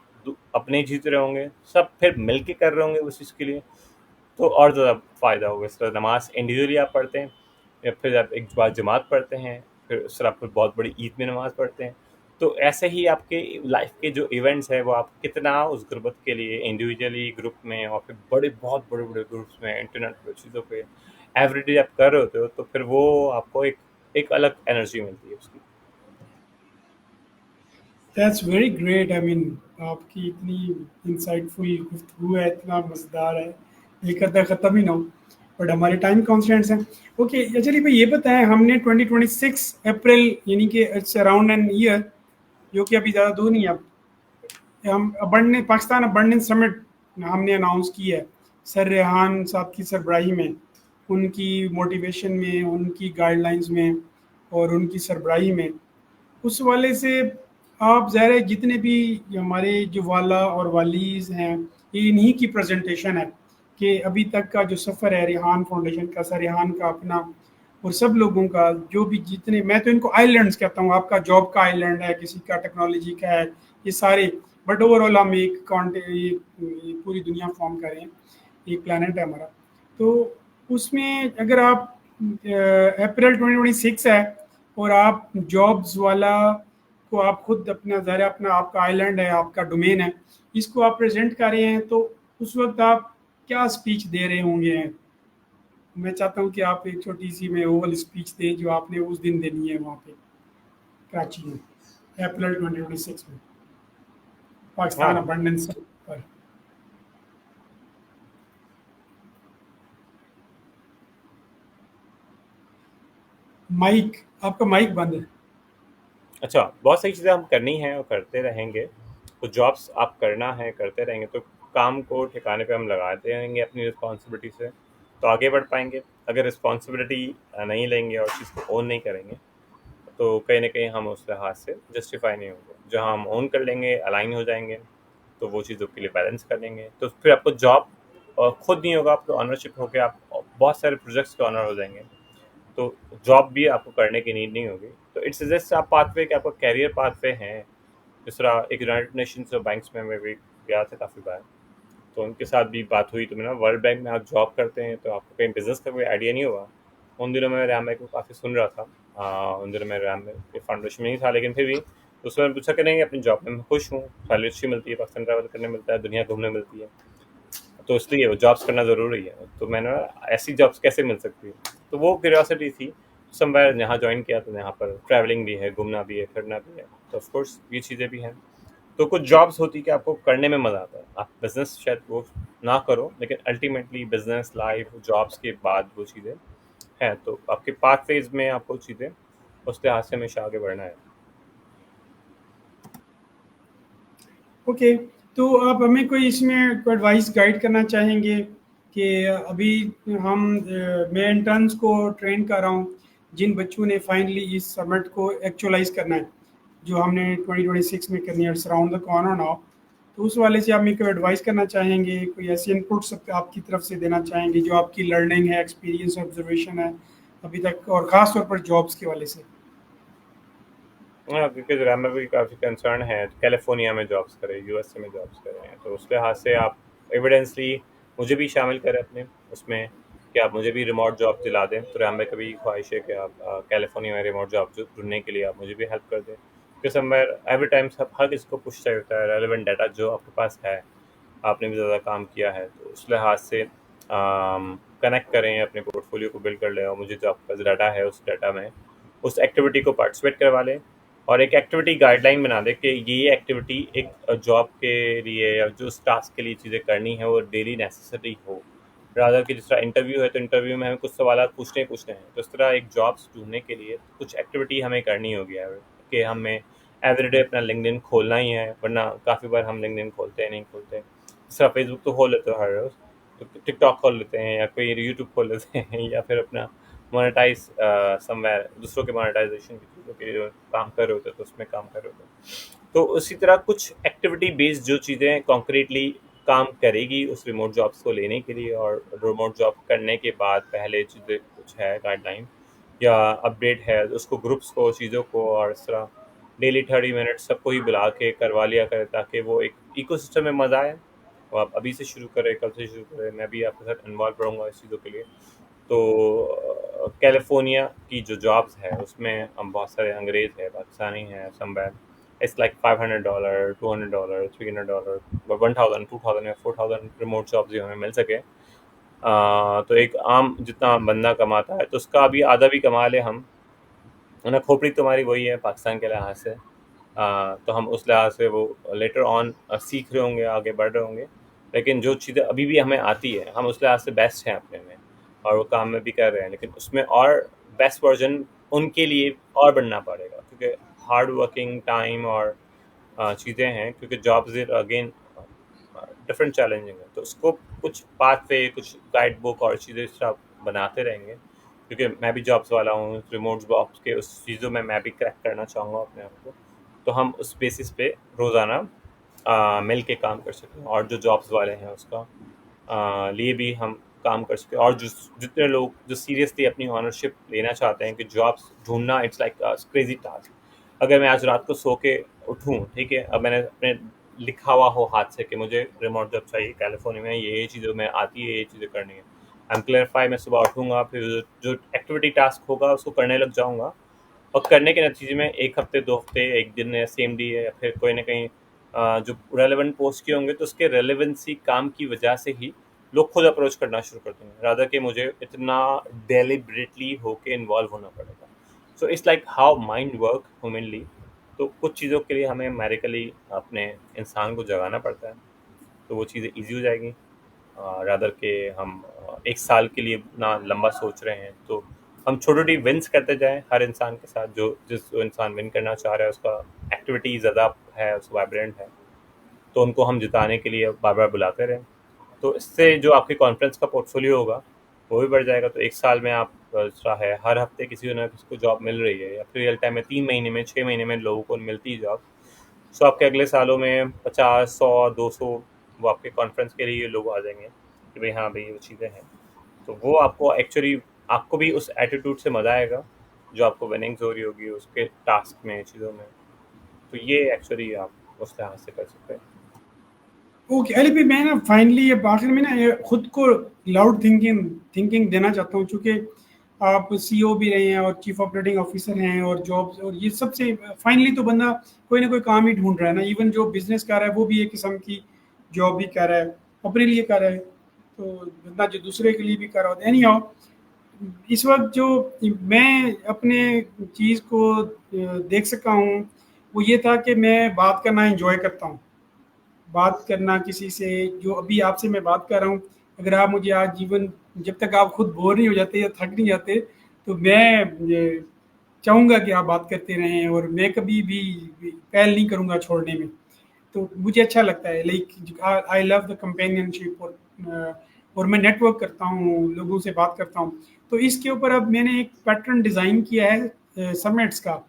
अपने जीत रहे होंगे, सब फिर मिल के कर रहे होंगे उस चीज़ के लिए, तो और ज़्यादा फ़ायदा होगा। इस तरह नमाज इंडिविजुअली आप पढ़ते हैं, या फिर आप एक बार जमात पढ़ते हैं, फिर उस तरह आप फिर बहुत बड़ी ईद में नमाज पढ़ते हैं। तो ऐसे ही आपके लाइफ के जो इवेंट्स हैं, वो आप कितना उस गुर्बत के लिए इंडिविजुअली, ग्रुप में, और फिर बड़े बहुत बड़े बड़े ग्रुप्स में, इंटरनेट पे, चीज़ों पे एवरीडे आप कर रहे होते हो, तो फिर वो आपको एक एक अलग एनर्जी मिलती है उसकी। That's very great. I mean आपकी इतनी इंसाइटफुल गुफ्तगू है, इतना मज़ेदार है, ये करता ख़त्म ही ना हो। बट हमारे टाइम कॉन्स्टेंट्स हैं। ओके, चलिए भाई ये बताएं, हमने 2026 अप्रैल, यानी कि इट्स अराउंड एन ईयर, जो कि अभी ज़्यादा दूर नहीं है। अब हम अबंडेंस, पाकिस्तान अबंडेंस समिट हमने अनाउंस की है, सर रेहान साहब की सरबराही में, उनकी मोटिवेशन में, उनकी गाइडलाइंस में और उनकी सरबराही में। उस वाले से आप ज़ाहिर है जितने भी हमारे जो वाला और वालीज हैं, ये इन्हीं की प्रेजेंटेशन है कि अभी तक का जो सफ़र है रेहान फाउंडेशन का, सर रेहान का अपना, और सब लोगों का, जो भी जितने, मैं तो इनको आइलैंड्स कहता हूँ, आपका जॉब का आइलैंड है, किसी का टेक्नोलॉजी का है, ये सारे, बट ओवरऑल हम एक ये पूरी दुनिया फॉर्म कर रहे हैं, एक प्लानट है हमारा। तो उसमें अगर आप अप्रैल 2026 है और आप जॉब्स वाला को आप खुद अपना, ज़ाहिर है अपना आपका आइलैंड है, आपका डोमेन है, इसको आप प्रेजेंट कर रहे हैं, तो उस वक्त आप क्या स्पीच दे रहे होंगे? मैं चाहता हूँ कि आप एक छोटी सी में ओवल स्पीच दें जो आपने उस दिन देनी है वहाँ पे कराची में, अप्रैल 2026 में, पाकिस्तान हाँ, अबंडेंस पर। माइक, आपका माइक बंद है। अच्छा, बहुत सारी चीज़ें हम करनी हैं और करते रहेंगे। तो जॉब्स आप करना है, करते रहेंगे, तो काम को ठिकाने पे हम लगाते रहेंगे अपनी रिस्पॉन्सिबिलिटी से, तो आगे बढ़ पाएँगे। अगर रिस्पॉन्सिबिलिटी नहीं लेंगे और चीज़ को ओन नहीं करेंगे, तो कहीं न कहीं हम उस लिहाज से जस्टिफ़ाई नहीं होंगे। जहाँ हम ओन कर लेंगे, अलाइन हो जाएँगे, तो वो चीज़ों के लिए बैलेंस कर लेंगे। तो फिर आपको जॉब खुद नहीं होगा, आपको ऑनरशिप होकर आप बहुत सारे प्रोजेक्ट्स के ऑनर हो जाएंगे। तो जॉब भी आपको करने की नीड नहीं होगी। तो इट्स जस्ट आप पाथवे कि आपका कैरियर पाथवे हैं। जिस तरह एक यूनाइटेड नेशंस और बैंक्स में मैं भी गया था काफ़ी बार, तो उनके साथ भी बात हुई। तो मैंने वर्ल्ड बैंक में आप जॉब करते हैं तो आपको कहीं बिजनेस का कोई आइडिया नहीं होगा। उन दिनों मैं रैम को काफ़ी सुन रहा था। उन दिनों मैं रैम के फाउंडेशन में नहीं था, लेकिन फिर भी उसमें मैंने पूछा कि नहीं, अपनी जॉब में मैं खुश हूँ, सैलरी अच्छी मिलती है, पाकिस्तान ट्रैवल करने मिलता है, दुनिया घूमने मिलती है, तो इसलिए वो जॉब्स करना ज़रूरी है। तो मैंने ऐसी जॉब्स कैसे मिल सकती है, तो वो क्यूरियोसिटी थी। समवेयर यहाँ ज्वाइन किया तो यहाँ पर ट्रैवलिंग भी है, घूमना भी है, फिरना भी है, तो ऑफकोर्स ये चीज़ें भी हैं। तो कुछ जॉब्स होती कि आपको करने में मज़ा आता है। आप बिजनेस शायद वो ना करो, लेकिन अल्टीमेटली बिजनेस लाइफ जॉब्स के बाद वो चीज़ें हैं। तो आपके पाथ फेज में आपको चीज़ें उस लिहाज से हमेशा आगे बढ़ना है। ओके, तो आप हमें कोई इसमें कोई एडवाइस गाइड करना चाहेंगे कि अभी हम मैं इंटर्न्स को ट्रेन कर रहा हूँ, जिन बच्चों ने फाइनली इस समिट को एक्चुअलाइज करना है जो हमने 2026 में करनी है, it's around the corner now. तो उस वाले से आप मेरे को एडवाइस करना चाहेंगे, कोई ऐसे इनपुट्स आपकी तरफ से देना चाहेंगे जो आपकी लर्निंग है, एक्सपीरियंस, ऑब्जर्वेशन है अभी तक, और ख़ास तौर पर जॉब्स के वाले से। हाँ, क्योंकि ग्राम में भी काफ़ी कंसर्न है, कैलिफोर्निया में जॉब्स करें, यूएसए में जॉब्स करें, तो उस लिहाज से आप एविडेंसली मुझे भी शामिल करें अपने उसमें, कि आप मुझे भी रिमोट जॉब दिला दें। तो रैम में कभी ख्वाहिश है कि आप कैलिफोर्निया में रिमोट जॉब ढूंढने के लिए आप मुझे भी हेल्प कर दें, क्योंकि समवेयर एवरी टाइम सब हर किसी को पूछता होता है रेलिवेंट डाटा जो आपके पास है, आपने भी ज़्यादा काम किया है, तो उस लिहाज से कनेक्ट करें, अपने पोर्टफोलियो को बिल्ड कर लें, और मुझे जो आपका डाटा है उस डाटा में उस एक्टिविटी को पार्टिसिपेट करवा लें, और एक एक्टिविटी गाइडलाइन बना दें कि ये एक्टिविटी एक जॉब के लिए या जो उस टास्क के लिए चीज़ें करनी है वो डेली नेसेसरी हो। रादर कि जिस तरह इंटरव्यू है तो इंटरव्यू में हमें कुछ सवाल पूछने हैं, तो इस तरह एक जॉब्स ढूंढने के लिए कुछ एक्टिविटी हमें करनी होगी यार, कि हमें एवरीडे अपना लिंक्डइन खोलना ही है, वरना काफ़ी बार हम लिंक्डइन खोलते हैं नहीं खोलते हैं। जिस तरह फेसबुक तो खोल लेते हो हर रोज़, तो टिकटॉक खोल लेते हैं या कोई यूट्यूब खोल लेते हैं या फिर अपना मोनेटाइज समवेयर दूसरों के मोनेटाइजेशन की चीज़ों के लिए काम कर रहे होते हैं, तो उसमें काम कर रहे होते हैं। तो उसी तरह कुछ एक्टिविटी बेस्ड जो चीज़ें कॉन्क्रीटली काम करेगी उस रिमोट जॉब्स को लेने के लिए, और रिमोट जॉब करने के बाद पहले चीज़ें कुछ है गाइडलाइन या अपडेट है, उसको ग्रुप्स को चीज़ों को और इस तरह डेली 30 मिनट सबको ही बुला के करवा लिया करें, ताकि वो एक इकोसिस्टम में मज़ा आए। तो आप अभी से शुरू करें, कल से शुरू करें, मैं भी आपके साथ इन्वॉल्व रहूँगा इस चीज़ों के लिए। तो कैलिफोर्निया की जो जॉब्स है उसमें हम बहुत सारे अंग्रेज़ हैं, पाकिस्तानी हैं, समवेयर इट्स लाइक $500, $200, $300, 1000, 2000 या 4000 रिमोट जॉब्स जो हमें मिल सके। तो एक आम जितना बंदा कमाता है तो उसका अभी आधा भी कमा ले हम, ना खोपड़ी तुम्हारी वही है पाकिस्तान के लिहाज से। तो हम उस लिहाज से वो लेटर ऑन सीख रहे होंगे, आगे बढ़ रहे होंगे, लेकिन जो चीज़ें अभी भी हमें आती है हम उस लिहाज से बेस्ट हैं अपने में, और वो काम में भी कर रहे हैं, लेकिन उसमें और बेस्ट वर्जन उनके लिए और बनना पड़ेगा, क्योंकि हार्ड वर्किंग टाइम और चीज़ें हैं, क्योंकि जॉब्स अगेन डिफरेंट चैलेंजिंग है। तो उसको कुछ पाथ पे कुछ गाइड बुक और चीज़ें इस तरह बनाते रहेंगे, क्योंकि मैं भी जॉब्स वाला हूँ, रिमोट जॉब्स के उस चीज़ों में मैं भी क्रैक करना चाहूँगा अपने आप को। तो हम उस बेसिस पे रोज़ाना मिल के काम कर सकें, और जो जॉब्स वाले हैं उसका लिए भी हम काम कर सकें, और जो जितने लोग जो सीरियसली अपनी ऑनरशिप लेना चाहते हैं कि जॉब्स ढूंढना इट्स लाइक क्रेजी टास्क। अगर मैं आज रात को सो के उठूँ, ठीक है, अब मैंने अपने लिखा हुआ हो हाथ से कि मुझे रिमोट जॉब चाहिए कैलिफोर्निया में, ये चीज़ों में आती है, ये चीज़ें करनी है, आई एम क्लियरफाई, मैं सुबह उठूँगा, फिर जो एक्टिविटी टास्क होगा उसको करने लग जाऊँगा, और करने के नतीजे में 1 हफ्ते 2 हफ्ते 1 दिन या सेम डे या फिर कोई ना कहीं जो रेलेवेंट पोस्ट किए होंगे तो उसके रेलेवेंसी काम की वजह से ही लोग खुद अप्रोच करना शुरू कर देंगे, रादर कि मुझे इतना डेलिबरेटली होके इन्वॉल्व होना पड़ेगा। So it's like how mind work humanly. तो कुछ चीज़ों के लिए हमें मैरिकली अपने इंसान को जगाना पड़ता है, तो वो चीज़ें ईजी हो जाएगी। रादर के हम 1 साल के लिए ना लंबा सोच रहे हैं, तो हम छोटी-छोटी विन्स करते जाएँ हर इंसान के साथ, जो जिस इंसान विन करना चाह रहा है उसका एक्टिविटी ज़्यादा है, उसका वाइब्रेंट है, तो उनको हम जिताने के लिए बार-बार बुलाते रहें। तो इससे जो आपके कॉन्फ्रेंस का पोर्टफोलियो होगा वो भी बढ़ जाएगा। तो 1 साल में आप चाहे हर हफ्ते किसी न किसी को जॉब मिल रही है, या फिर रियल टाइम में 3 महीने में 6 महीने में लोगों को मिलती है जॉब, सो आपके अगले सालों में 50, 100, 200 वो आपके कॉन्फ्रेंस के लिए लोग आ जाएंगे कि भाई हाँ भाई वो चीज़ें हैं। तो वो आपको एक्चुअली, आपको भी उस एटीट्यूड से मज़ा आएगा जो आपको विनिंग्स हो रही होगी उसके टास्क में, चीज़ों में। तो ये एक्चुअली आप उस लिहाज से कर सकते हैं। ओके अली भाई, मैं ना फाइनली अब आखिर में ना ये खुद को लाउड थिंकिंग थिंकिंग देना चाहता हूँ, चूँकि आप सीईओ भी रहे हैं और चीफ ऑपरेटिंग ऑफिसर हैं और जॉब्स और ये सबसे फाइनली तो बंदा कोई ना कोई काम ही ढूंढ रहा है ना। इवन जो बिजनेस कर रहा है वो भी एक किस्म की जॉब ही कर रहा है, अपने लिए कर रहा है, तो बंदा जो दूसरे के लिए भी कर रहा होता है। एनी इस वक्त जो मैं अपने चीज़ को देख सका हूँ वो ये था कि मैं बात करना एंजॉय करता हूँ। बात करना किसी से, जो अभी आपसे मैं बात कर रहा हूँ, अगर आप मुझे आज जीवन, जब तक आप खुद बोर नहीं हो जाते या थक नहीं जाते, तो मैं चाहूँगा कि आप बात करते रहें और मैं कभी भी पहल नहीं करूँगा छोड़ने में। तो मुझे अच्छा लगता है, like I love the companionship, और मैं नेटवर्क करता हूँ, लोगों से बात करता हूँ। तो इसके ऊपर अब मैंने एक पैटर्न डिज़ाइन किया है समिट्स का।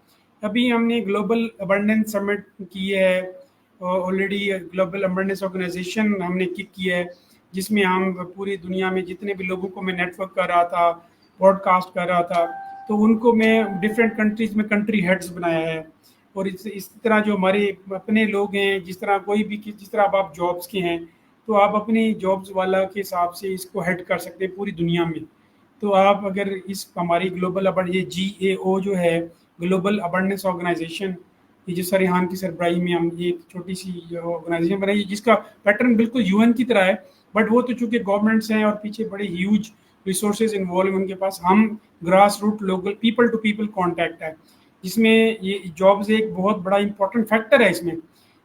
अभी हमने ग्लोबल अबंडेंस समिट की है, ऑलरेडी ग्लोबल अबंडेंस ऑर्गेनाइजेशन हमने किक किया है, जिसमें हम पूरी दुनिया में जितने भी लोगों को मैं नेटवर्क कर रहा था, पॉडकास्ट कर रहा था, तो उनको मैं डिफरेंट कंट्रीज में कंट्री हेड्स बनाया है। और इस तरह जो हमारे अपने लोग हैं, जिस तरह कोई भी जिस तरह अब आप जॉब्स के हैं, तो आप अपनी जॉब्स वाला के हिसाब से इसको हेड कर सकते हैं पूरी दुनिया में। तो आप अगर इस हमारी ग्लोबल ये GAO जो है, ग्लोबल अबंडेंस ऑर्गेनाइजेशन, ये जो सरहान की सरबराही में हम ये एक छोटी सी ऑर्गेनाइजेशन बनाई है, जिसका पैटर्न बिल्कुल यूएन की तरह है, बट वो तो चूंकि गवर्नमेंट्स हैं और पीछे बड़े ह्यूज रिसोर्सेज इन्वॉल्व हैं उनके पास, हम grass root local people to people contact है, जिसमें ये जॉब्स एक बहुत बड़ा इंपॉर्टेंट फैक्टर है इसमें।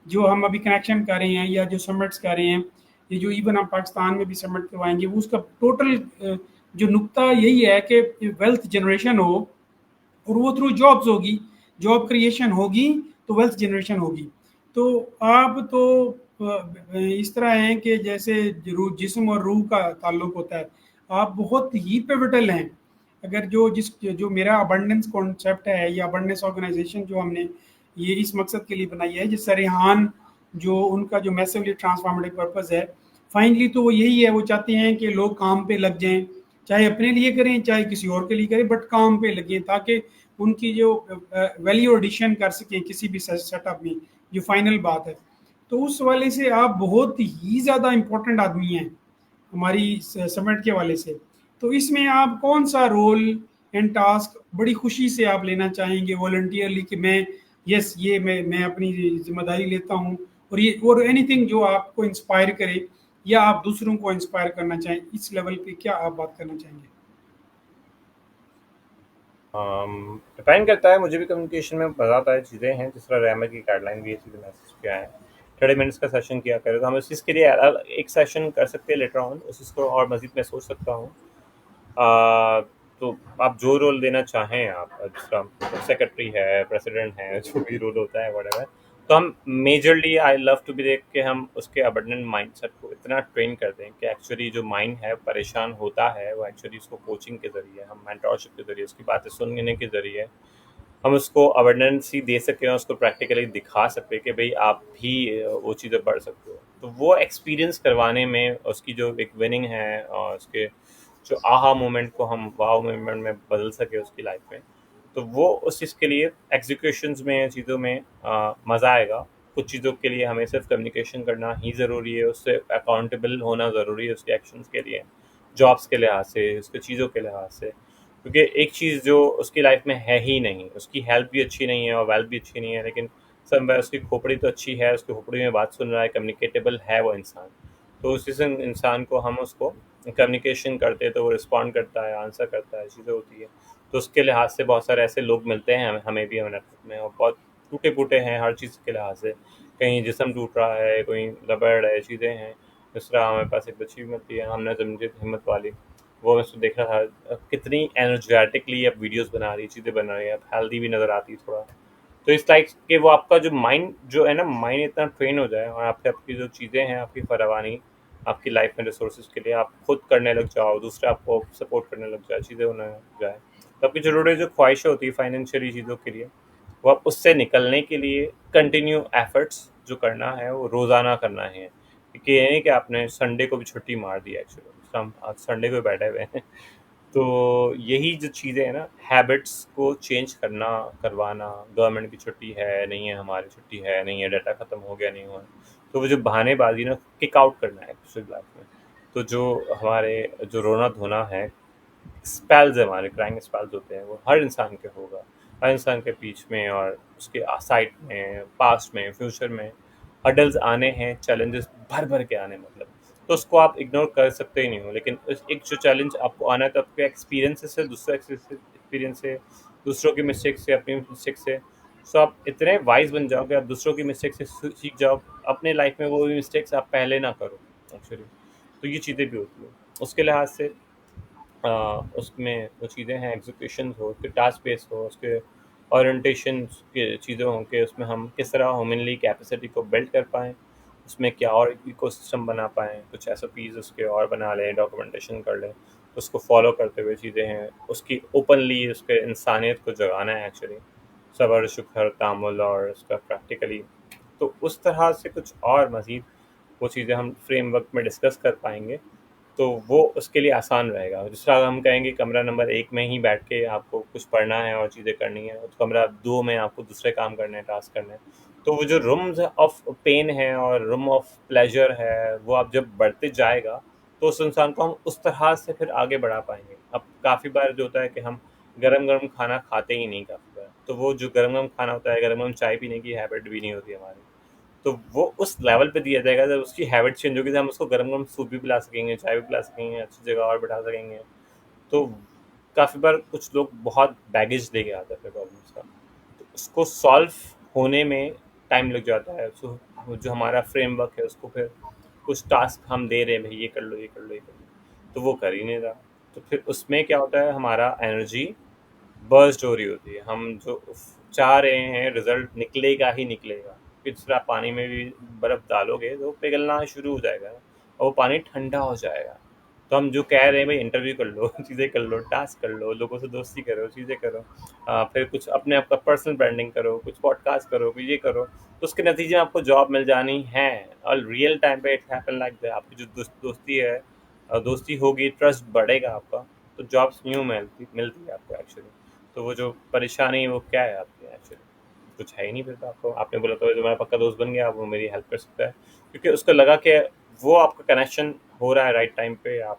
जो हम अभी कनेक्शन कर रहे हैं या जो समिट्स कर रहे हैं, ये जो इवन हम पाकिस्तान में भी समिट करवाएंगे, वो उसका टोटल जो नुक्ता यही है कि वेल्थ जनरेशन हो, और वो थ्रू जॉब्स होगी, जॉब क्रिएशन होगी तो वेल्थ जनरेशन होगी। तो आप तो इस तरह हैं कि जैसे जिस्म और रूह का ताल्लुक होता है, आप बहुत ही पिवटल हैं। अगर जो मेरा अबंडेंस कॉन्सेप्ट है या अबंडेंस ऑर्गेनाइजेशन जो हमने ये इस मकसद के लिए बनाई है, जिस रेहान जो उनका जो मैसिवली ट्रांसफॉर्मेटिव पर्पस है, फाइनली तो वो यही है, वो चाहते हैं कि लोग काम पे लग जाएं, चाहे अपने लिए करें चाहे किसी और के लिए करें, बट काम पे लगे ताकि उनकी जो वैल्यू एडिशन कर सकें किसी भी सेटअप में, जो फाइनल बात है। तो उस वाले से आप बहुत ही ज़्यादा इम्पोर्टेंट आदमी हैं हमारी समिट के वाले से। तो इसमें आप कौन सा रोल एंड टास्क बड़ी खुशी से आप लेना चाहेंगे वॉलंटियरली, कि मैं यस ये मैं अपनी जिम्मेदारी लेता हूँ, और ये और एनीथिंग जो आपको इंस्पायर करे या आप दूसरों को इंस्पायर करना चाहें, इस लेवल पे क्या आप बात करना चाहेंगे? डिपेंड करता है, मुझे भी कम्युनिकेशन में मज़ा आता है। चीज़ें हैं जिस तरह रैमर की गाइडलाइन भी है, चीज़ें मैसेज क्या है, 30 मिनट्स का सेशन किया करें, तो हम इस चीज़ के लिए एक सेशन कर सकते हैं लेटर ऑन, उस चीज़ को और मज़ीद मैं सोच सकता हूँ। आ, तो आप जो रोल देना चाहें, आप जिस तरह सेक्रेटरी है, प्रेसिडेंट है, जो भी रोल होता है वट, तो हम majorly I love to be देख के हम उसके अबंडेंट माइंडसेट को इतना ट्रेन कर दें कि एक्चुअली जो माइंड है परेशान होता है, वो एक्चुअली उसको कोचिंग के ज़रिए, हम मेंटरशिप के ज़रिए, उसकी बातें सुनने के ज़रिए हम उसको अवेयरनेस ही दे सकें, उसको प्रैक्टिकली दिखा सकते कि भाई आप भी वो चीज़ें पढ़ सकते हो। तो वो एक्सपीरियंस करवाने में उसकी जो एक विनिंग है और उसके जो आहा मोमेंट को हम वाव मोमेंट में बदल सके उसकी लाइफ में, तो वो उस चीज़ के लिए एग्जीक्यूशंस में, चीज़ों में मज़ा आएगा। कुछ चीज़ों के लिए हमें सिर्फ कम्युनिकेशन करना ही ज़रूरी है, उससे अकाउंटेबल होना ज़रूरी है उसके एक्शंस के लिए, जॉब्स के लिहाज से, उसके चीज़ों के लिहाज से। क्योंकि एक चीज़ जो उसकी लाइफ में है ही नहीं, उसकी हेल्थ भी अच्छी नहीं है और वेल्थ भी अच्छी नहीं है, लेकिन सब उसकी खोपड़ी तो अच्छी है, उसकी खोपड़ी में बात सुन रहा है, कम्युनिकेटेबल है वो इंसान। तो उसी से इंसान को हम उसको कम्युनिकेशन करते हैं तो वो रिस्पॉन्ड करता है, आंसर करता है, चीज़ें होती है। तो उसके लिहाज से बहुत सारे ऐसे लोग मिलते हैं हमें भी हमें नेटवर्क में, और बहुत टूटे फूटे हैं हर चीज़ के लिहाज से। कहीं जिसम टूट रहा है, कोई रबड़ है, चीज़ें हैं। जिस तरह हमारे पास एक बच्ची भी मिलती है, हमने जमजीत हिम्मत वाली, वो मैं उसको देख रहा था कितनी एनर्जेटिकली अब वीडियोस बना रही है, चीज़ें बना रही है, अब हेल्दी भी नज़र आती है थोड़ा। तो इस टाइप के वो आपका जो माइंड जो है ना, माइंड इतना ट्रेन हो जाए और आपके आपकी जो चीज़ें हैं आपकी फरावानी आपकी लाइफ में रिसोर्सेज के लिए आप खुद करने लग जाओ, दूसरे आपको सपोर्ट करने लग जाए, चीज़ें होने लग जाए, तो आपकी ज़रूरी जो ख्वाहिशें होती है फाइनेंशियली चीज़ों के लिए, वो आप उससे निकलने के लिए कंटिन्यू एफर्ट्स जो करना है वो रोज़ाना करना है, क्योंकि ये नहीं कि आपने संडे को भी छुट्टी मार दी। एक्चुअली हम आज संडे को बैठे हुए हैं। तो यही जो चीज़ें हैं ना, हैबिट्स को चेंज करना, करवाना, गवर्नमेंट की छुट्टी है नहीं है, हमारी छुट्टी है नहीं है, डाटा ख़त्म हो गया नहीं हुआ, तो वो जो बहानेबाजी ना किक आउट करना है एक्चुअल लाइफ में। तो जो हमारे जो रोना धोना है, स्पेल्स हमारे क्राइंग स्पेल्स होते हैं, वो हर इंसान के होगा, हर इंसान के बीच में और उसके साइड में, पास्ट में, फ्यूचर में हडल्स आने हैं, चैलेंजेस भर भर के आने, मतलब तो उसको आप इग्नोर कर सकते ही नहीं हो। लेकिन एक जो चैलेंज आपको आना है तो आपके एक्सपीरियंस से, दूसरा एक्सपीरियंस से, दूसरों की मिस्टेक से, अपनी मिस्टेक से, सो आप इतने वाइज बन जाओ कि आप दूसरों की मिस्टेक से सीख जाओ, अपने लाइफ में वो मिस्टेक्स आप पहले ना करो एक्चुअली। तो ये चीज़ें भी होती हैं उसके लिहाज से। उसमें वो चीज़ें हैं, एग्जीक्यूशन हो, उसके टास्क बेस हो, उसके ओरिएंटेशन के चीज़ें हों कि उसमें हम किस तरह ह्यूमनली कैपेसिटी को बिल्ड कर पाएँ, उसमें क्या और इकोसिस्टम बना पाएँ, कुछ एसओपीज़ उसके और बना लें, डॉक्यूमेंटेशन कर लें, उसको फॉलो करते हुए चीज़ें हैं, उसकी ओपनली उसके इंसानियत को जगाना है एक्चुअली, सब्र, शुक्र, तामुल और उसका प्रैक्टिकली। तो उस तरह से कुछ और मज़ीद वो चीज़ें हम फ्रेमवर्क में डिस्कस कर पाएंगे, तो वो उसके लिए आसान रहेगा। जिस तरह हम कहेंगे कमरा नंबर 1 में ही बैठ के आपको कुछ पढ़ना है और चीज़ें करनी है, तो कमरा 2 में आपको दूसरे काम करने हैं, टास्क करने हैं। तो वो जो रूम्स ऑफ पेन है और रूम ऑफ प्लेजर है, वो आप जब बढ़ते जाएगा तो उस इंसान को हम उस तरह से फिर आगे बढ़ा पाएंगे। अब काफ़ी बार जो होता है कि हम गरम गरम खाना खाते ही नहीं काफ़ी बार, तो वो जो गरम गरम खाना होता है, गरम गरम चाय पीने की हैबिट भी नहीं होती हमारी, तो वो उस लेवल पे दिया जाएगा जब उसकी हैबिट चेंज होगी, जब हम उसको गरम-गरम सूप भी पिला सकेंगे, चाय भी पिला सकेंगे, अच्छी जगह और बैठा सकेंगे। तो काफ़ी बार कुछ लोग बहुत बैगेज लेके आते हैं प्रॉब्लम्स का, तो उसको सॉल्व होने में टाइम लग जाता है। सो वो जो हमारा फ्रेमवर्क है उसको फिर कुछ टास्क हम दे रहे हैं, भाई ये कर लो, ये कर लो, ये कर लो, तो वो कर ही नहीं रहा। तो फिर उसमें क्या होता है, हमारा एनर्जी बर्स्ट हो रही होती है। हम जो चाह रहे हैं रिजल्ट निकलेगा ही निकलेगा, फिर आप पानी में भी बर्फ़ डालोगे तो पिघलना शुरू हो जाएगा और वो पानी ठंडा हो जाएगा। तो हम जो कह रहे हैं भाई इंटरव्यू कर लो, चीज़ें कर लो, टास्क कर लो, लोगों से दोस्ती करो, चीज़ें करो, फिर कुछ अपने आप का पर्सनल ब्रांडिंग करो, कुछ पॉडकास्ट करो, कुछ ये करो, तो उसके नतीजे में आपको जॉब मिल जानी है। और रियल टाइम पे इट हैपन लाइक दैट। आपकी जो दोस्ती है, दोस्ती होगी, ट्रस्ट बढ़ेगा आपका, तो जॉब्स यूँ मिलती मिलती है आपको एक्चुअली। तो वो जो परेशानी है वो क्या है आपकी एक्चुअली? कुछ है ही नहीं फिर तो आपको। आपने बोला तो मेरा पक्का दोस्त बन गया, वो मेरी हेल्प कर सकता है, क्योंकि उसको लगा कि वो आपका कनेक्शन हो रहा है राइट टाइम पे, आप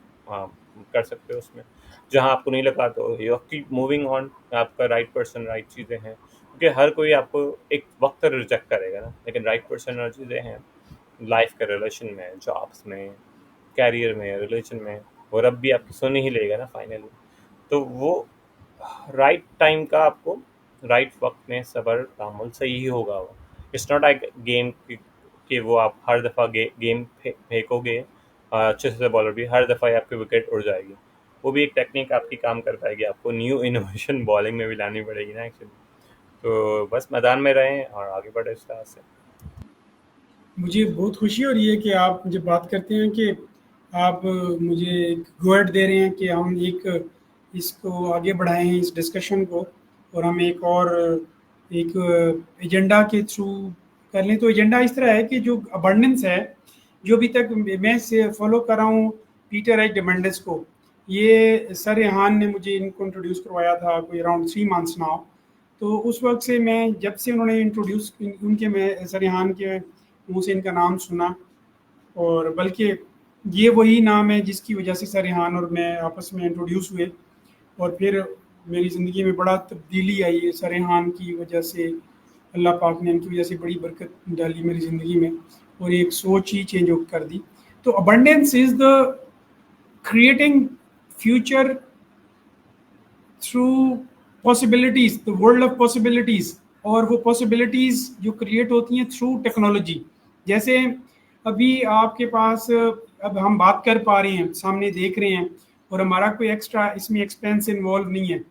कर सकते हो उसमें। जहाँ आपको नहीं लगा तो यू कीप मूविंग ऑन, आपका राइट पर्सन, राइट चीज़ें हैं, क्योंकि हर कोई आपको एक वक्त रिजेक्ट करेगा ना, लेकिन राइट पर्सन और चीज़ें हैं लाइफ के रिलेशन में, जॉब्स में, कैरियर में, रिलेशन में, वो रब भी आपकी सुन ही लेगा ना फाइनली। तो वो राइट टाइम का आपको राइट वक्त में सब्र तामुल से ही होगा वो। इट्स नॉट लाइक गेम कि वो आप हर दफ़ा गेम फेंकोगे अच्छे से बॉलर भी हर दफ़ा ही आपकी विकेट उड़ जाएगी। वो भी एक टेक्निक आपकी काम कर पाएगी, आपको न्यू इनोवेशन बॉलिंग में भी लानी पड़ेगी ना एक्चुअली। तो बस मैदान में रहें और आगे बढ़े इस तरह से। मुझे बहुत खुशी हो रही है कि आप मुझे बात करते हैं कि आप मुझे एक गो-अहेड दे रहे हैं कि हम एक इसको आगे बढ़ाएँ इस डिस्कशन को, और हम एक एजेंडा के थ्रू कर लें। तो एजेंडा इस तरह है कि जो अबंडेंस है, जो अभी तक मैं से फॉलो कर रहा हूँ पीटर एच डिमंडिस को। ये सर रेहान ने मुझे इनको इंट्रोड्यूस करवाया था कोई अराउंड 3 मंथ्स नाउ। तो उस वक़्त से मैं जब से उन्होंने इंट्रोड्यूस उनके मैं सर रेहान के मुँह से इनका नाम सुना, और बल्कि ये वही नाम है जिसकी वजह से सर रेहान और मैं आपस में इंट्रोड्यूस हुए, और फिर मेरी ज़िंदगी में बड़ा तब्दीली आई है सर रेहान की वजह से। अल्लाह पाक ने इनकी वजह से बड़ी बरकत डाली मेरी ज़िंदगी में, और एक सोच ही चेंज कर दी। तो abundance is the creating future through possibilities, the world of possibilities. और वो पॉसिबिलिटीज जो क्रिएट होती हैं थ्रू टेक्नोलॉजी। जैसे अभी आपके पास अब हम बात कर पा रहे हैं, सामने देख रहे हैं, और हमारा कोई एक्स्ट्रा इसमें एक्सपेंस इन्वॉल्व नहीं है,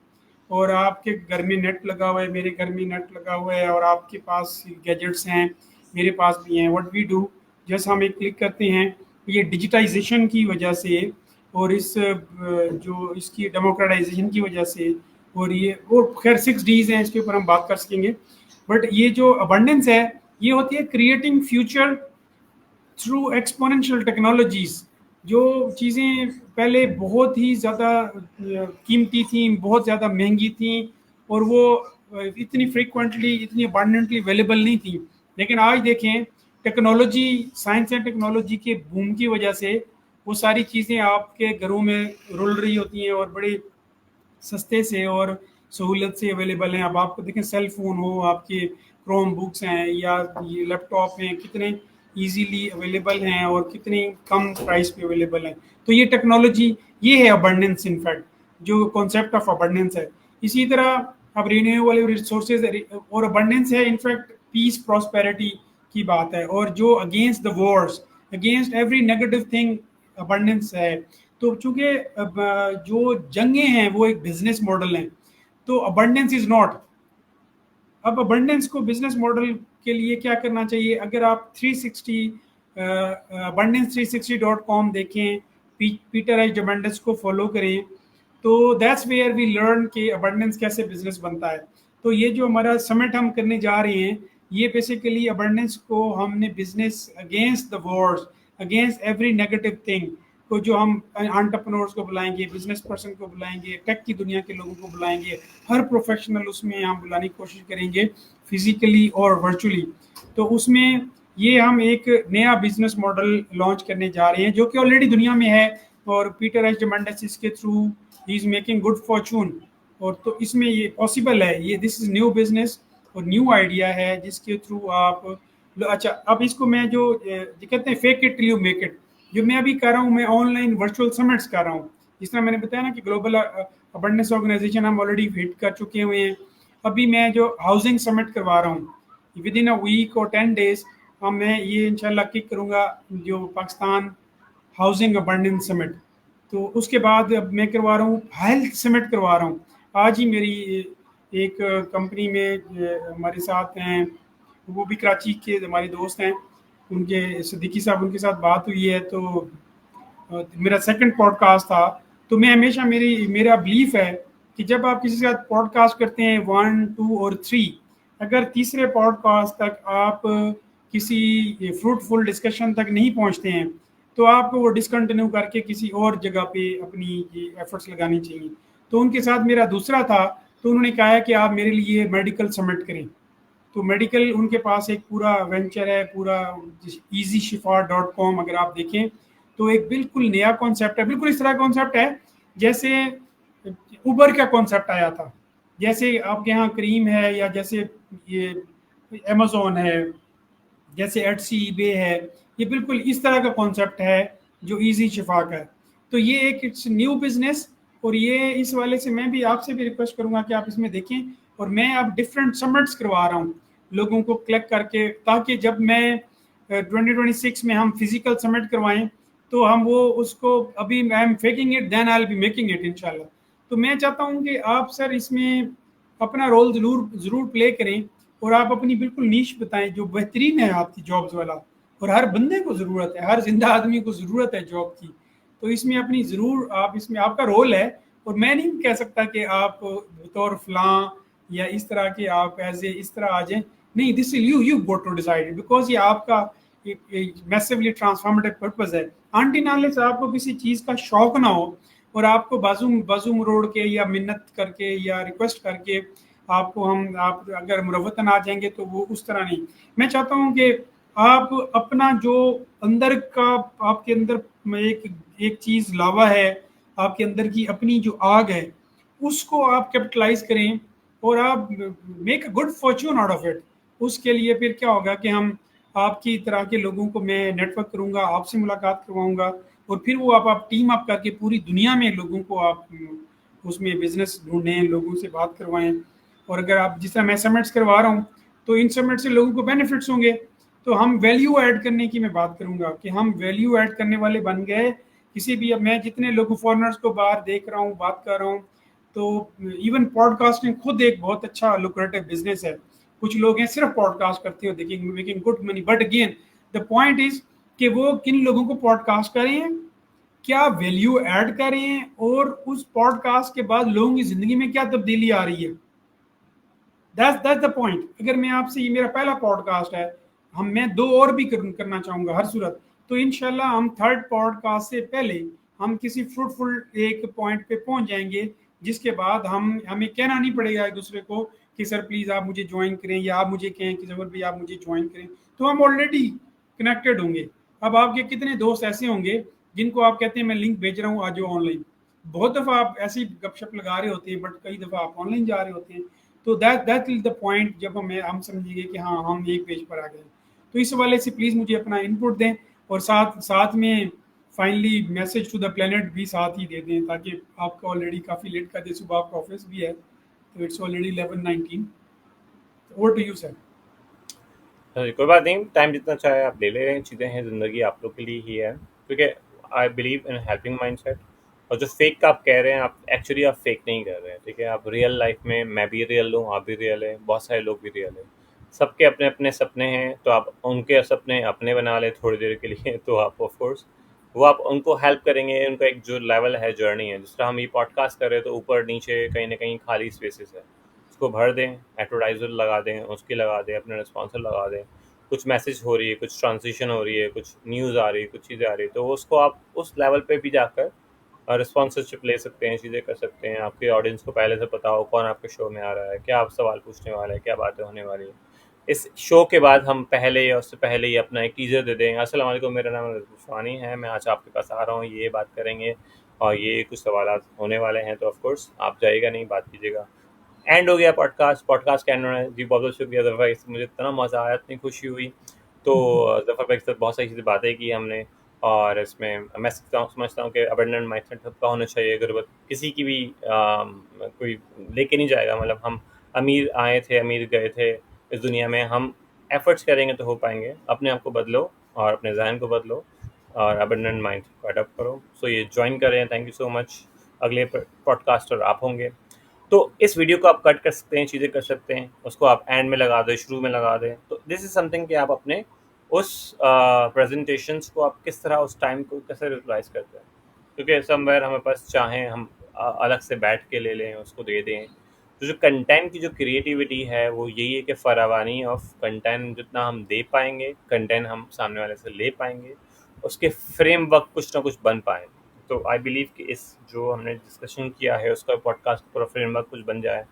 और आपके घर में नेट लगा हुआ है, मेरे घर में नेट लगा हुआ है, और आपके पास गैजेट्स हैं, मेरे पास भी हैं। व्हाट वी डू, जैसे हम एक क्लिक करते हैं, ये डिजिटाइजेशन की वजह से और इस जो इसकी डेमोक्रेटाइजेशन की वजह से, और ये और खैर 6 Ds हैं, इसके ऊपर हम बात कर सकेंगे। बट ये जो अबंडेंस है ये होती है creating future through exponential technologies. जो चीज़ें पहले बहुत ही ज़्यादा कीमती थी, बहुत ज़्यादा महंगी थी, और वो इतनी फ्रीक्वेंटली, इतनी अबंडेंटली अवेलेबल नहीं थी, लेकिन आज देखें टेक्नोलॉजी, साइंस एंड टेक्नोलॉजी के बूम की वजह से वो सारी चीज़ें आपके घरों में रुल रही होती हैं और बड़े सस्ते से और सहूलियत से अवेलेबल हैं। अब आपको देखें सेल फोन हो, आपके क्रोम बुक्स हैं या ये लैपटॉप हैं, कितने इजीली अवेलेबल हैं और कितनी कम प्राइस पे अवेलेबल हैं। तो ये टेक्नोलॉजी, ये है अबंडेंस, इनफैक्ट जो कॉन्सेप्ट ऑफ अबंडेंस है। इसी तरह अब रिन्यूएबल रिसोर्सेज और अबंडेंस है इनफैक्ट पीस प्रॉस्पेरिटी की बात है, और जो against the Wars, against every negative thing abundance है। तो चूंकि जो जंगें हैं वो एक बिजनेस मॉडल है, तो अबंडेंस इज नॉट। अब अबंडेंस को बिजनेस मॉडल के लिए क्या करना चाहिए? अगर आप 360 abundance360.com देखें, पीटर एच अबंडेंस को फॉलो करें, तो दैट्स वेयर वी लर्न कि अबंडेंस कैसे बिजनेस बनता है। तो ये जो हमारा समिट हम करने जा रहे हैं, ये बेसिकली अबंडेंस को हमने business against the Wars, against every negative thing को, जो हम एंटरप्रेन्योर्स को बुलाएंगे, बिजनेस पर्सन को बुलाएंगे, टेक की दुनिया के लोगों को बुलाएंगे, हर प्रोफेशनल उसमें हम बुलाने की कोशिश करेंगे फिजिकली और वर्चुअली। तो उसमें ये हम एक नया बिजनेस मॉडल लॉन्च करने जा रहे हैं जो कि ऑलरेडी दुनिया में है, और पीटर एच डिमांडस इसके through he is making good Fortune. और तो इसमें ये पॉसिबल है, ये दिस इज न्यू बिजनेस और न्यू आइडिया है जिसके थ्रू आप अच्छा, अब इसको मैं जो कहते हैं fake it till you make it, जो मैं अभी कर रहा हूँ, मैं ऑनलाइन वर्चुअल समिट्स कर रहा हूँ। जिस तरह मैंने बताया ना कि ग्लोबल अबंडेंस ऑर्गेनाइजेशन हम ऑलरेडी हिट कर चुके हुए हैं। अभी मैं जो हाउसिंग समिट करवा रहा हूँ विद इन अ वीक और 10 days, मैं ये इंशाल्लाह किक करूँगा, जो पाकिस्तान हाउसिंग अबंडेंस समिट। तो उसके बाद अब मैं करवा रहा हूँ हेल्थ समिट करवा रहा हूँ। आज ही मेरी एक कंपनी में हमारे साथ हैं, वो भी कराची के हमारे दोस्त हैं, उनके सिद्दीकी साहब, उनके साथ बात हुई है। तो मेरा सेकंड पॉडकास्ट था। तो मैं हमेशा, मेरा बिलीफ है कि जब आप किसी के साथ पॉडकास्ट करते हैं 1, 2 और 3, अगर तीसरे पॉडकास्ट तक आप किसी फ्रूटफुल डिस्कशन तक नहीं पहुंचते हैं, तो आपको वो डिसकंटिन्यू करके किसी और जगह पे अपनी एफर्ट्स लगानी चाहिए। तो उनके साथ मेरा दूसरा था, तो उन्होंने कहा कि आप मेरे लिए मेडिकल समिट करें। तो मेडिकल उनके पास एक पूरा वेंचर है, पूरा easyशिफा.com, अगर आप देखें तो एक बिल्कुल नया कॉन्सेप्ट है, बिल्कुल इस तरह का कॉन्सेप्ट है जैसे उबर का कॉन्सेप्ट आया था, जैसे आपके यहाँ क्रीम है, या जैसे ये अमेजोन है, जैसे एटसी ईबे है, ये बिल्कुल इस तरह का कॉन्सेप्ट है जो इजी शिफा का है। तो ये एक इट्स न्यू बिजनेस, और ये इस वाले से मैं भी आपसे भी रिक्वेस्ट करूंगा कि आप इसमें देखें। और मैं अब डिफरेंट समिट्स करवा रहा हूँ लोगों को कलेक्ट करके, ताकि जब मैं 2026 में हम फिजिकल समिट करवाएं, तो हम वो उसको, अभी I am faking it then I will be making it इंशाल्लाह। तो मैं चाहता हूँ कि आप सर इसमें अपना रोल जरूर जरूर प्ले करें, और आप अपनी बिल्कुल नीश बताएं जो बेहतरीन है आपकी जॉब्स वाला, और हर बंदे को ज़रूरत है, हर जिंदा आदमी को ज़रूरत है जॉब की। तो इसमें अपनी ज़रूर, आप इसमें आपका रोल है। और मैं नहीं कह सकता कि आप बतौर फलां या इस तरह के आप एज ए इस तरह आ जाएं, नहीं, this you got to decide, because ये आपका एक मैसिवली ट्रांसफॉर्मेटिव पर्पज है। आंटी नाले से आपको किसी चीज़ का शौक ना हो, और आपको बाजू बाजू मरोड़ के या मिन्नत करके या रिक्वेस्ट करके आपको आप अगर मुरवतन आ जाएंगे, तो वो उस तरह नहीं। मैं चाहता हूँ कि आप अपना जो अंदर का, आपके अंदर एक एक चीज़ लावा है, आपके अंदर की अपनी जो आग है, उसको आप कैपिटलाइज करें, और आप make a good Fortune out of it. उसके लिए फिर क्या होगा कि हम आपकी तरह के लोगों को मैं नेटवर्क करूंगा, आपसे मुलाकात करवाऊंगा, और फिर वो आप टीम अप करके पूरी दुनिया में लोगों को आप उसमें बिजनेस ढूंढें, लोगों से बात करवाएं। और अगर आप, जिस तरह मैं समिट्स करवा रहा हूँ, तो इन समिट से लोगों को बेनिफिट्स होंगे। तो हम वैल्यू ऐड करने की मैं बात करूंगा कि हम वैल्यू ऐड करने वाले बन गए। किसी भी, अब मैं जितने लोगों फॉरनर्स को बाहर देख रहा हूँ, बात कर रहा हूँ, तो इवन पॉडकास्टिंग खुद एक बहुत अच्छा लुक्रेटिव बिजनेस है। कुछ लोग हैं सिर्फ पॉडकास्ट करते हो, देखिए making good money, but again the point is कि वो किन लोगों को पॉडकास्ट कर रहे हैं, क्या वैल्यू ऐड कर रहे हैं, और उस पॉडकास्ट के बाद लोगों की जिंदगी में क्या तब्दीली आ रही है। That's the point. अगर मैं आपसे, ये मेरा पहला पॉडकास्ट है, हम मैं दो और भी करना चाहूंगा हर सूरत। तो इंशाल्लाह हम थर्ड पॉडकास्ट से पहले हम किसी फ्रूटफुल एक पॉइंट पे पहुंच जाएंगे, जिसके बाद हम हमें कहना नहीं पड़ेगा एक दूसरे को कि सर प्लीज आप मुझे ज्वाइन करें, या आप मुझे कहें कि जफर भाई आप मुझे ज्वाइन करें। तो हम ऑलरेडी कनेक्टेड होंगे। अब आपके कितने दोस्त ऐसे होंगे जिनको आप कहते हैं मैं लिंक भेज रहा हूँ आज ऑनलाइन, बहुत दफ़ा आप ऐसी गपशप लगा रहे होते हैं, बट कई दफ़ा आप ऑनलाइन जा रहे होते हैं। तो दैट इज द पॉइंट जब हम समझेंगे कि हाँ हम एक पेज पर आ गए। तो इस हवाले से प्लीज़ मुझे अपना इनपुट दें, और साथ साथ में finally message to the planet भी साथ ही दे दें, ताकि आपका ऑलरेडी काफ़ी लेट कर दे, सुबह आपका ऑफिस भी है, तो it's already 11:19। Over to you sir. कोई बात नहीं, टाइम जितना चाहे आप ले ले रहे हैं, चीज़ें हैं, ज़िंदगी आप लोग के लिए ही है, क्योंकि I believe in helping mindset. और जो फेक का आप कह रहे हैं, आप एक्चुअली आप फेक नहीं कर रहे हैं, ठीक है। आप रियल लाइफ में, मैं भी रियल हूँ, आप भी रियल है, बहुत सारे लोग भी रियल है। सबके अपने अपने सपने हैं, तो आप उनके सपने अपने बना ले थोड़ी देर के लिए तो आप ऑफकोर्स वो आप उनको हेल्प करेंगे। उनका एक जो लेवल है, जर्नी है, जिस तरह हम ये पॉडकास्ट कर रहे हैं, तो ऊपर नीचे कहीं ना कहीं खाली स्पेसेस है, उसको भर दें, एडवर्टाइजर लगा दें, उसकी लगा दें, अपने स्पॉन्सर लगा दें। कुछ मैसेज हो रही है, कुछ ट्रांजिशन हो रही है, कुछ न्यूज़ आ रही है, कुछ चीज़ें आ रही है, तो उसको आप उस लेवल पे भी जाकर रिस्पॉन्सरशिप ले सकते हैं, चीज़ें कर सकते हैं। आपके ऑडियंस को पहले से पता हो कौन आपके शो में आ रहा है, क्या आप सवाल पूछने वाले हैं, क्या बातें होने वाली है। इस शो के बाद हम पहले या उससे पहले ही अपना एक टीज़र दे दें, अस्सलाम वालेकुम, मेरा नाम रजवानी है, मैं आज आपके पास आ रहा हूँ, ये बात करेंगे और ये कुछ सवाल होने वाले हैं। तो ऑफकोर्स आप जाइएगा नहीं, बात कीजिएगा। एंड हो गया पॉडकास्ट, पॉडकास्ट का एंड होना है जी। बहुत बहुत शुक्रिया जफ़र भाई, मुझे इतना मज़ा आया, इतनी खुशी हुई। तो जफ़र भाई के साथ बहुत सारी चीज़ें बातें की हमने, और इसमें मैं समझता हूँ कि अबंडेंट माइंडसेट सबका होना चाहिए। गुरबत किसी की भी कोई लेके नहीं जाएगा। मतलब हम अमीर आए थे, अमीर गए थे इस दुनिया में, हम एफर्ट्स करेंगे तो हो पाएंगे। अपने आप को बदलो और अपने जहन को बदलो और अबंडेंट माइंड को अडॉप्ट करो। सो ये ज्वाइन करें, थैंक यू सो मच। अगले पॉडकास्टर आप होंगे। तो इस वीडियो को आप कट कर सकते हैं, चीज़ें कर सकते हैं, उसको आप एंड में लगा दें, शुरू में लगा दें। तो दिस इज समथिंग कि आप अपने उस प्रेजेंटेशंस को आप किस तरह उस टाइम को कैसे यूटिलाइज करते हैं, क्योंकि समवेयर हमें पास चाहें हम अलग से बैठ के ले लें, उसको दे दें। तो जो कंटेंट की जो क्रिएटिविटी है वो यही है कि फरावानी ऑफ कंटेंट जितना हम दे पाएंगे, कंटेंट हम सामने वाले से ले पाएंगे, उसके फ्रेमवर्क कुछ ना कुछ बन पाए। तो आई बिलीव कि इस जो हमने डिस्कशन किया है उसका पॉडकास्ट पूरा फ्रेमवर्क कुछ बन जाए,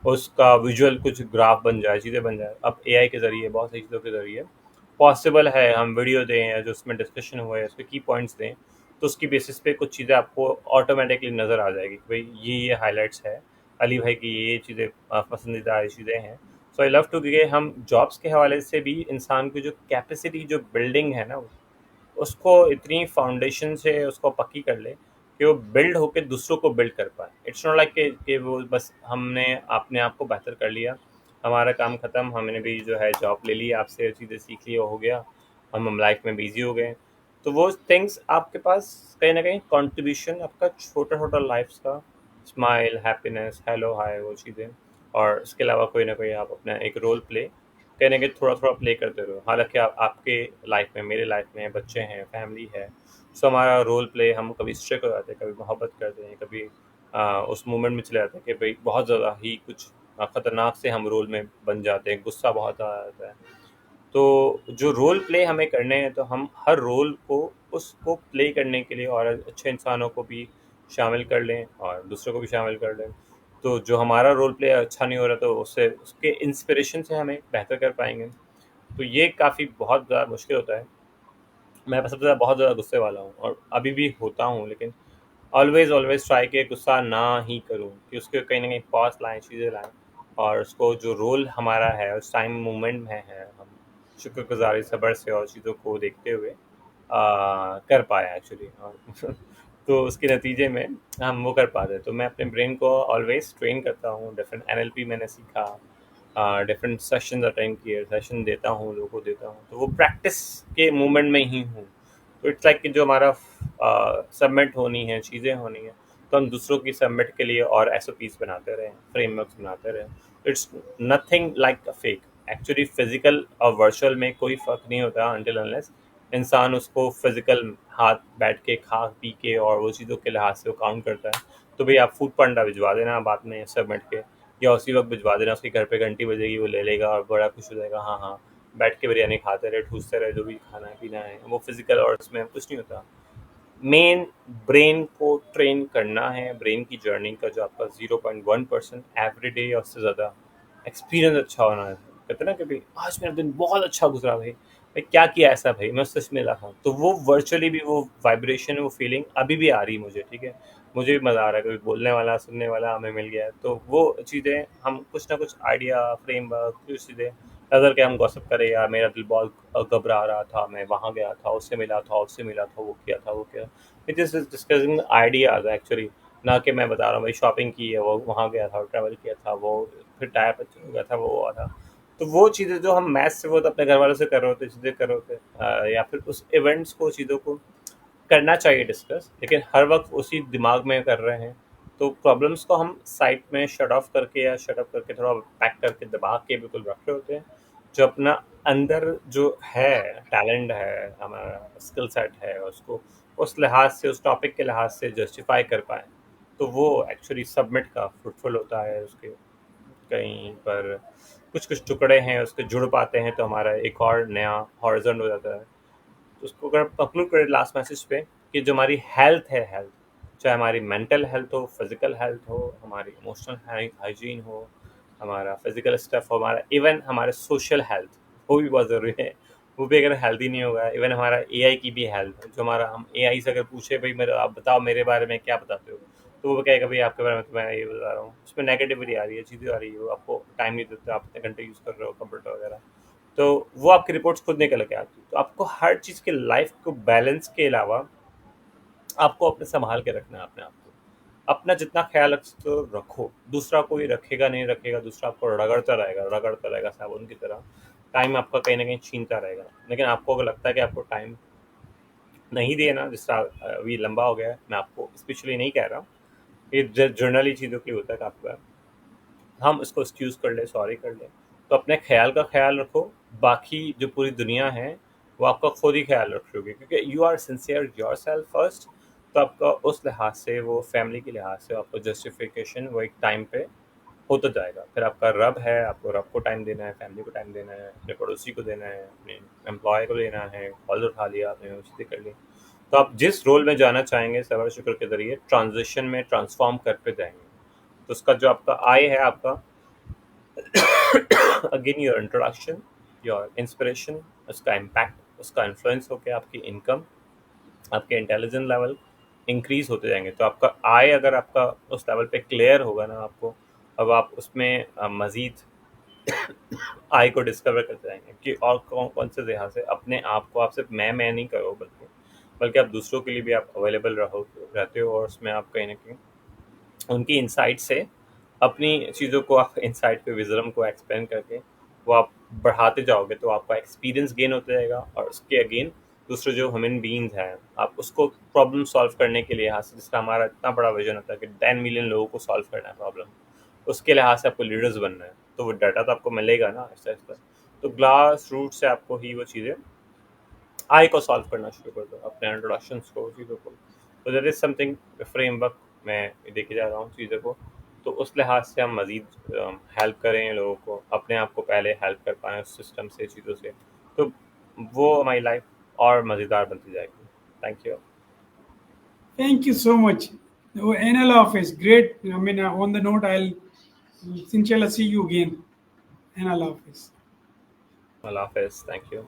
उसका विजुअल कुछ ग्राफ बन जाए, चीज़ें बन जाए। अब एआई के ज़रिए, बहुत सारी चीज़ों के ज़रिए पॉसिबल है हम वीडियो दें या जो उसमें डिस्कशन हुआ है उसके की पॉइंट्स दें, तो उसकी बेसिस पे कुछ चीज़ें आपको ऑटोमेटिकली नज़र आ जाएगी कि भाई ये हाईलाइट्स है, अली भाई की ये चीज़ें पसंदीदा चीज़ें हैं। सो आई लव टू कि हम जॉब्स के हवाले से भी इंसान की जो कैपेसिटी, जो बिल्डिंग है ना, उसको इतनी फाउंडेशन से उसको पक्की कर ले कि वो बिल्ड होके दूसरों को बिल्ड कर पाए। इट्स नॉट लाइक कि वो बस हमने अपने आप को बेहतर कर लिया, हमारा काम ख़त्म, हमने भी जो है जॉब ले ली, आपसे चीज़ें सीख ली, हो गया, हम लाइफ में बिजी हो गए। तो वो थिंग्स आपके पास कहीं ना कहीं कंट्रीब्यूशन आपका छोटा छोटा लाइफ का, स्माइल, हैप्पीनेस, हेलो, हाय, वो चीज़ें। और इसके अलावा कोई ना कोई आप अपना एक रोल प्ले कहने के थोड़ा थोड़ा प्ले करते रहो। हालांकि आप आपके लाइफ में, मेरे लाइफ में बच्चे हैं, फैमिली है, सो हमारा रोल प्ले, हम कभी स्ट्रिक हो जाते हैं, कभी मोहब्बत करते हैं, कभी उस मोमेंट में चले जाते हैं कि भाई बहुत ज़्यादा ही कुछ ख़तरनाक से हम रोल में बन जाते हैं, गुस्सा बहुत ज़्यादा आता है। तो जो रोल प्ले हमें करने हैं, तो हम हर रोल को, उसको प्ले करने के लिए और अच्छे इंसानों को भी शामिल कर लें और दूसरों को भी शामिल कर लें। तो जो हमारा रोल प्ले अच्छा नहीं हो रहा, तो उससे उसके इंस्पिरेशन से हमें बेहतर कर पाएंगे। तो ये काफ़ी बहुत ज़्यादा मुश्किल होता है। मैं सबसे ज़्यादा बहुत ज़्यादा गुस्से वाला हूँ और अभी भी होता हूँ, लेकिन ऑलवेज़ ऑलवेज़ ट्राई के गुस्सा ना ही करूँ, कि उसके कहीं ना कहीं पॉज लाएँ, चीज़ें लाएँ, और उसको जो रोल हमारा है उस टाइम मोमेंट में है, हम शुक्रगुजारी, सब्र से और चीज़ों को देखते हुए कर पाए एक्चुअली। और तो उसके नतीजे में हम वो कर पाते हैं। तो मैं अपने ब्रेन को ऑलवेज ट्रेन करता हूँ, डिफरेंट एनएलपी मैंने सीखा, डिफरेंट सेशन अटेंड किए, सेशन देता हूँ, लोगों को देता हूँ, तो वो प्रैक्टिस के मोमेंट में ही हूँ। तो इट्स लाइक कि जो हमारा सबमिट होनी है, चीज़ें होनी है, तो हम दूसरों की सबमिट के लिए और एसओपीज बनाते रहें, फ्रेमवर्क्स बनाते रहें। It's nothing like a fake. Actually physical और वर्चुअल में कोई फ़र्क नहीं होता अनटिल अनलेस इंसान उसको फिजिकल हाथ बैठ के खा पी के और वो चीज़ों के लिहाज से वो काउंट करता है। तो भाई आप फूड पांडा भिजवा देना बाद में सबमिट के, या उसी वक्त भिजवा देना, उसके घर पे घंटी बजेगी, वो ले लेगा और बड़ा खुश हो जाएगा, हाँ हाँ, बैठ के बिरयानी खाते रहे, ठूसते रहे, जो भी खाना है पीना है। वो फिजिकल और उसमें कुछ नहीं होता। मेन ब्रेन को ट्रेन करना है, ब्रेन की जर्नी का जो आपका 0.1% एवरी डे या उससे ज़्यादा एक्सपीरियंस अच्छा होना है। कहते हैं ना कि भाई आज मेरा दिन बहुत अच्छा गुजरा भाई, भाई क्या किया ऐसा, भाई मैं सच में रहा हूँ, तो वो वर्चुअली भी वो वाइब्रेशन, वो फीलिंग अभी भी आ रही है मुझे, ठीक है। मुझे भी मज़ा आ रहा है, कोई बोलने वाला सुनने वाला हमें मिल गया है, तो वो चीज़ें हम कुछ ना कुछ आइडिया फ्रेमवर्क कुछ चीज़ें अगर के हम गॉसिप करें, यार मेरा दिल बहुत घबरा रहा था, मैं वहाँ गया था, उससे मिला था, उससे मिला था, वो किया था, वो किया। It is discussing ideas actually, ना कि मैं बता रहा हूँ भाई शॉपिंग की है, वो वहाँ गया था, ट्रैवल किया था, वो फिर टायर पंचर हो गया था, वो हुआ था। तो वो चीज़ें जो हम मैथ से वो तो अपने घर वालों से कर रहे होते, चीज़ें कर रहे होते, या फिर उस इवेंट्स को, चीज़ों को करना चाहिए डिस्कस, लेकिन हर वक्त उसी दिमाग में कर रहे हैं, तो प्रॉब्लम्स को हम साइड में शट ऑफ करके या शट अप करके थोड़ा पैक करके दबा के बिल्कुल रख रहे होते हैं। जो अपना अंदर जो है टैलेंट है, हमारा स्किल सेट है, उसको उस लिहाज से, उस टॉपिक के लिहाज से जस्टिफाई कर पाए, तो वो एक्चुअली सबमिट का फ्रूटफुल होता है। उसके कहीं पर कुछ कुछ टुकड़े हैं उसके जुड़ पाते हैं, तो हमारा एक और नया हॉरिजॉन हो जाता है। तो उसको अगर कंक्लूड करें लास्ट मैसेज पे, कि जो हमारी हेल्थ है, हेल्थ चाहे हमारी मेंटल हेल्थ हो, फिजिकल हेल्थ हो, हमारी इमोशनल हाइजीन हो, हमारा फिजिकल स्टफ हो, हमारा इवन हमारे सोशल हेल्थ, वो भी बहुत ज़रूरी है। वो भी अगर हेल्दी नहीं होगा, इवन हमारा एआई की भी हेल्थ, जो हमारा, हम एआई से अगर पूछे भाई मेरे आप बताओ मेरे बारे में क्या बताते हो, तो वो कहेगा भाई आपके बारे में तो मैं ये बता रहा हूँ, उसमें नेगेटिविटी आ रही है, चीज़ें आ रही है, वो आपको टाइम नहीं देते, आप इतने घंटे यूज़ कर रहे हो कंप्यूटर वगैरह, तो वो आपकी रिपोर्ट्स खुद निकल के आती है। तो आपको हर चीज़ के लाइफ को बैलेंस के अलावा आपको अपने संभाल के रखना है, अपने आप को, अपना जितना ख्याल रख सकते हो रखो, दूसरा कोई रखेगा नहीं रखेगा, दूसरा आपको रगड़ता रहेगा साबुन की तरह, टाइम आपका कहीं ना कहीं छीनता रहेगा। लेकिन आपको अगर लगता है कि आपको टाइम नहीं देना, जिस तरह अभी लंबा हो गया है, मैं आपको स्पेशली नहीं कह रहा हूँ, ये जर्नली चीज़ों के लिए होता है काफ़ी बार, हम इसको एक्सक्यूज़ कर लें, सॉरी कर लें, तो अपने ख्याल का ख्याल रखो। बाकी जो पूरी दुनिया है वो आपका खुद ही ख्याल रखोगे, क्योंकि you are sincere yourself first. तो आपका उस लिहाज से, वो फैमिली के लिहाज से आपको जस्टिफिकेशन वो एक टाइम पे होता जाएगा। फिर आपका रब है, आपको रब को टाइम देना है, फैमिली को टाइम देना है, अपने पड़ोसी को देना है, अपने एम्प्लॉय को देना है, कॉल उठा लिया आपने, वो चीज़ें कर ली, तो आप जिस रोल में जाना चाहेंगे सबर शुक्र के जरिए ट्रांजिशन में ट्रांसफॉर्म करते जाएंगे। तो उसका जो आपका आय है, आपका again your introduction, your inspiration, उसका इम्पैक्ट, उसका इन्फ्लुएंस होकर आपकी इनकम, आपके इंटेलिजेंस लेवल इंक्रीज होते जाएंगे। तो आपका आय अगर आपका उस लेवल पे क्लियर होगा ना आपको, अब आप उसमें मज़ीद आय को डिस्कवर करते जाएंगे कि और कौन कौन से लिहाज से अपने आप को, आप सिर्फ मैं नहीं करो, बल्कि बल्कि आप दूसरों के लिए भी आप अवेलेबल रहो रहते हो, और उसमें आप कहीं ना कहीं उनकी इंसाइट से अपनी चीज़ों को, आप इंसाइट पे विजडम को एक्सपेंड करके वो आप बढ़ाते जाओगे, तो आपका एक्सपीरियंस गेन होता जाएगा, और उसके अगेन दूसरे जो ह्यूमन बींग्स हैं, आप उसको प्रॉब्लम सॉल्व करने के लिए, यहाँ से जिसका हमारा इतना बड़ा विजन होता है कि 10 मिलियन लोगों को सॉल्व करना है प्रॉब्लम, उसके लिहाज से आपको लीडर्स बनना है, तो वो डाटा तो आपको मिलेगा ना ऐसा ऐसा। तो ग्लास रूट से आपको ही वो चीज़ें आई को सॉल्व करना शुरू कर दो, अपने इंट्रोडक्शन को, चीज़ों को। तो दैट इज़ समथिंग फ्रेमवर्क मैं देखे जा रहा हूँ चीज़ों को। तो उस लिहाज से हम मज़ीद हेल्प करें लोगों को, अपने आप को पहले हेल्प कर पाएँ उस सिस्टम से, चीज़ों से, तो वो हमारी लाइफ और मज़ेदार बनती जाएगी। Thank you. Thank you so much. Oh, NL office, great. I mean, on the note, I'll inshallah see you again. NL office. अल्लाह हाफिज़, थैंक यू।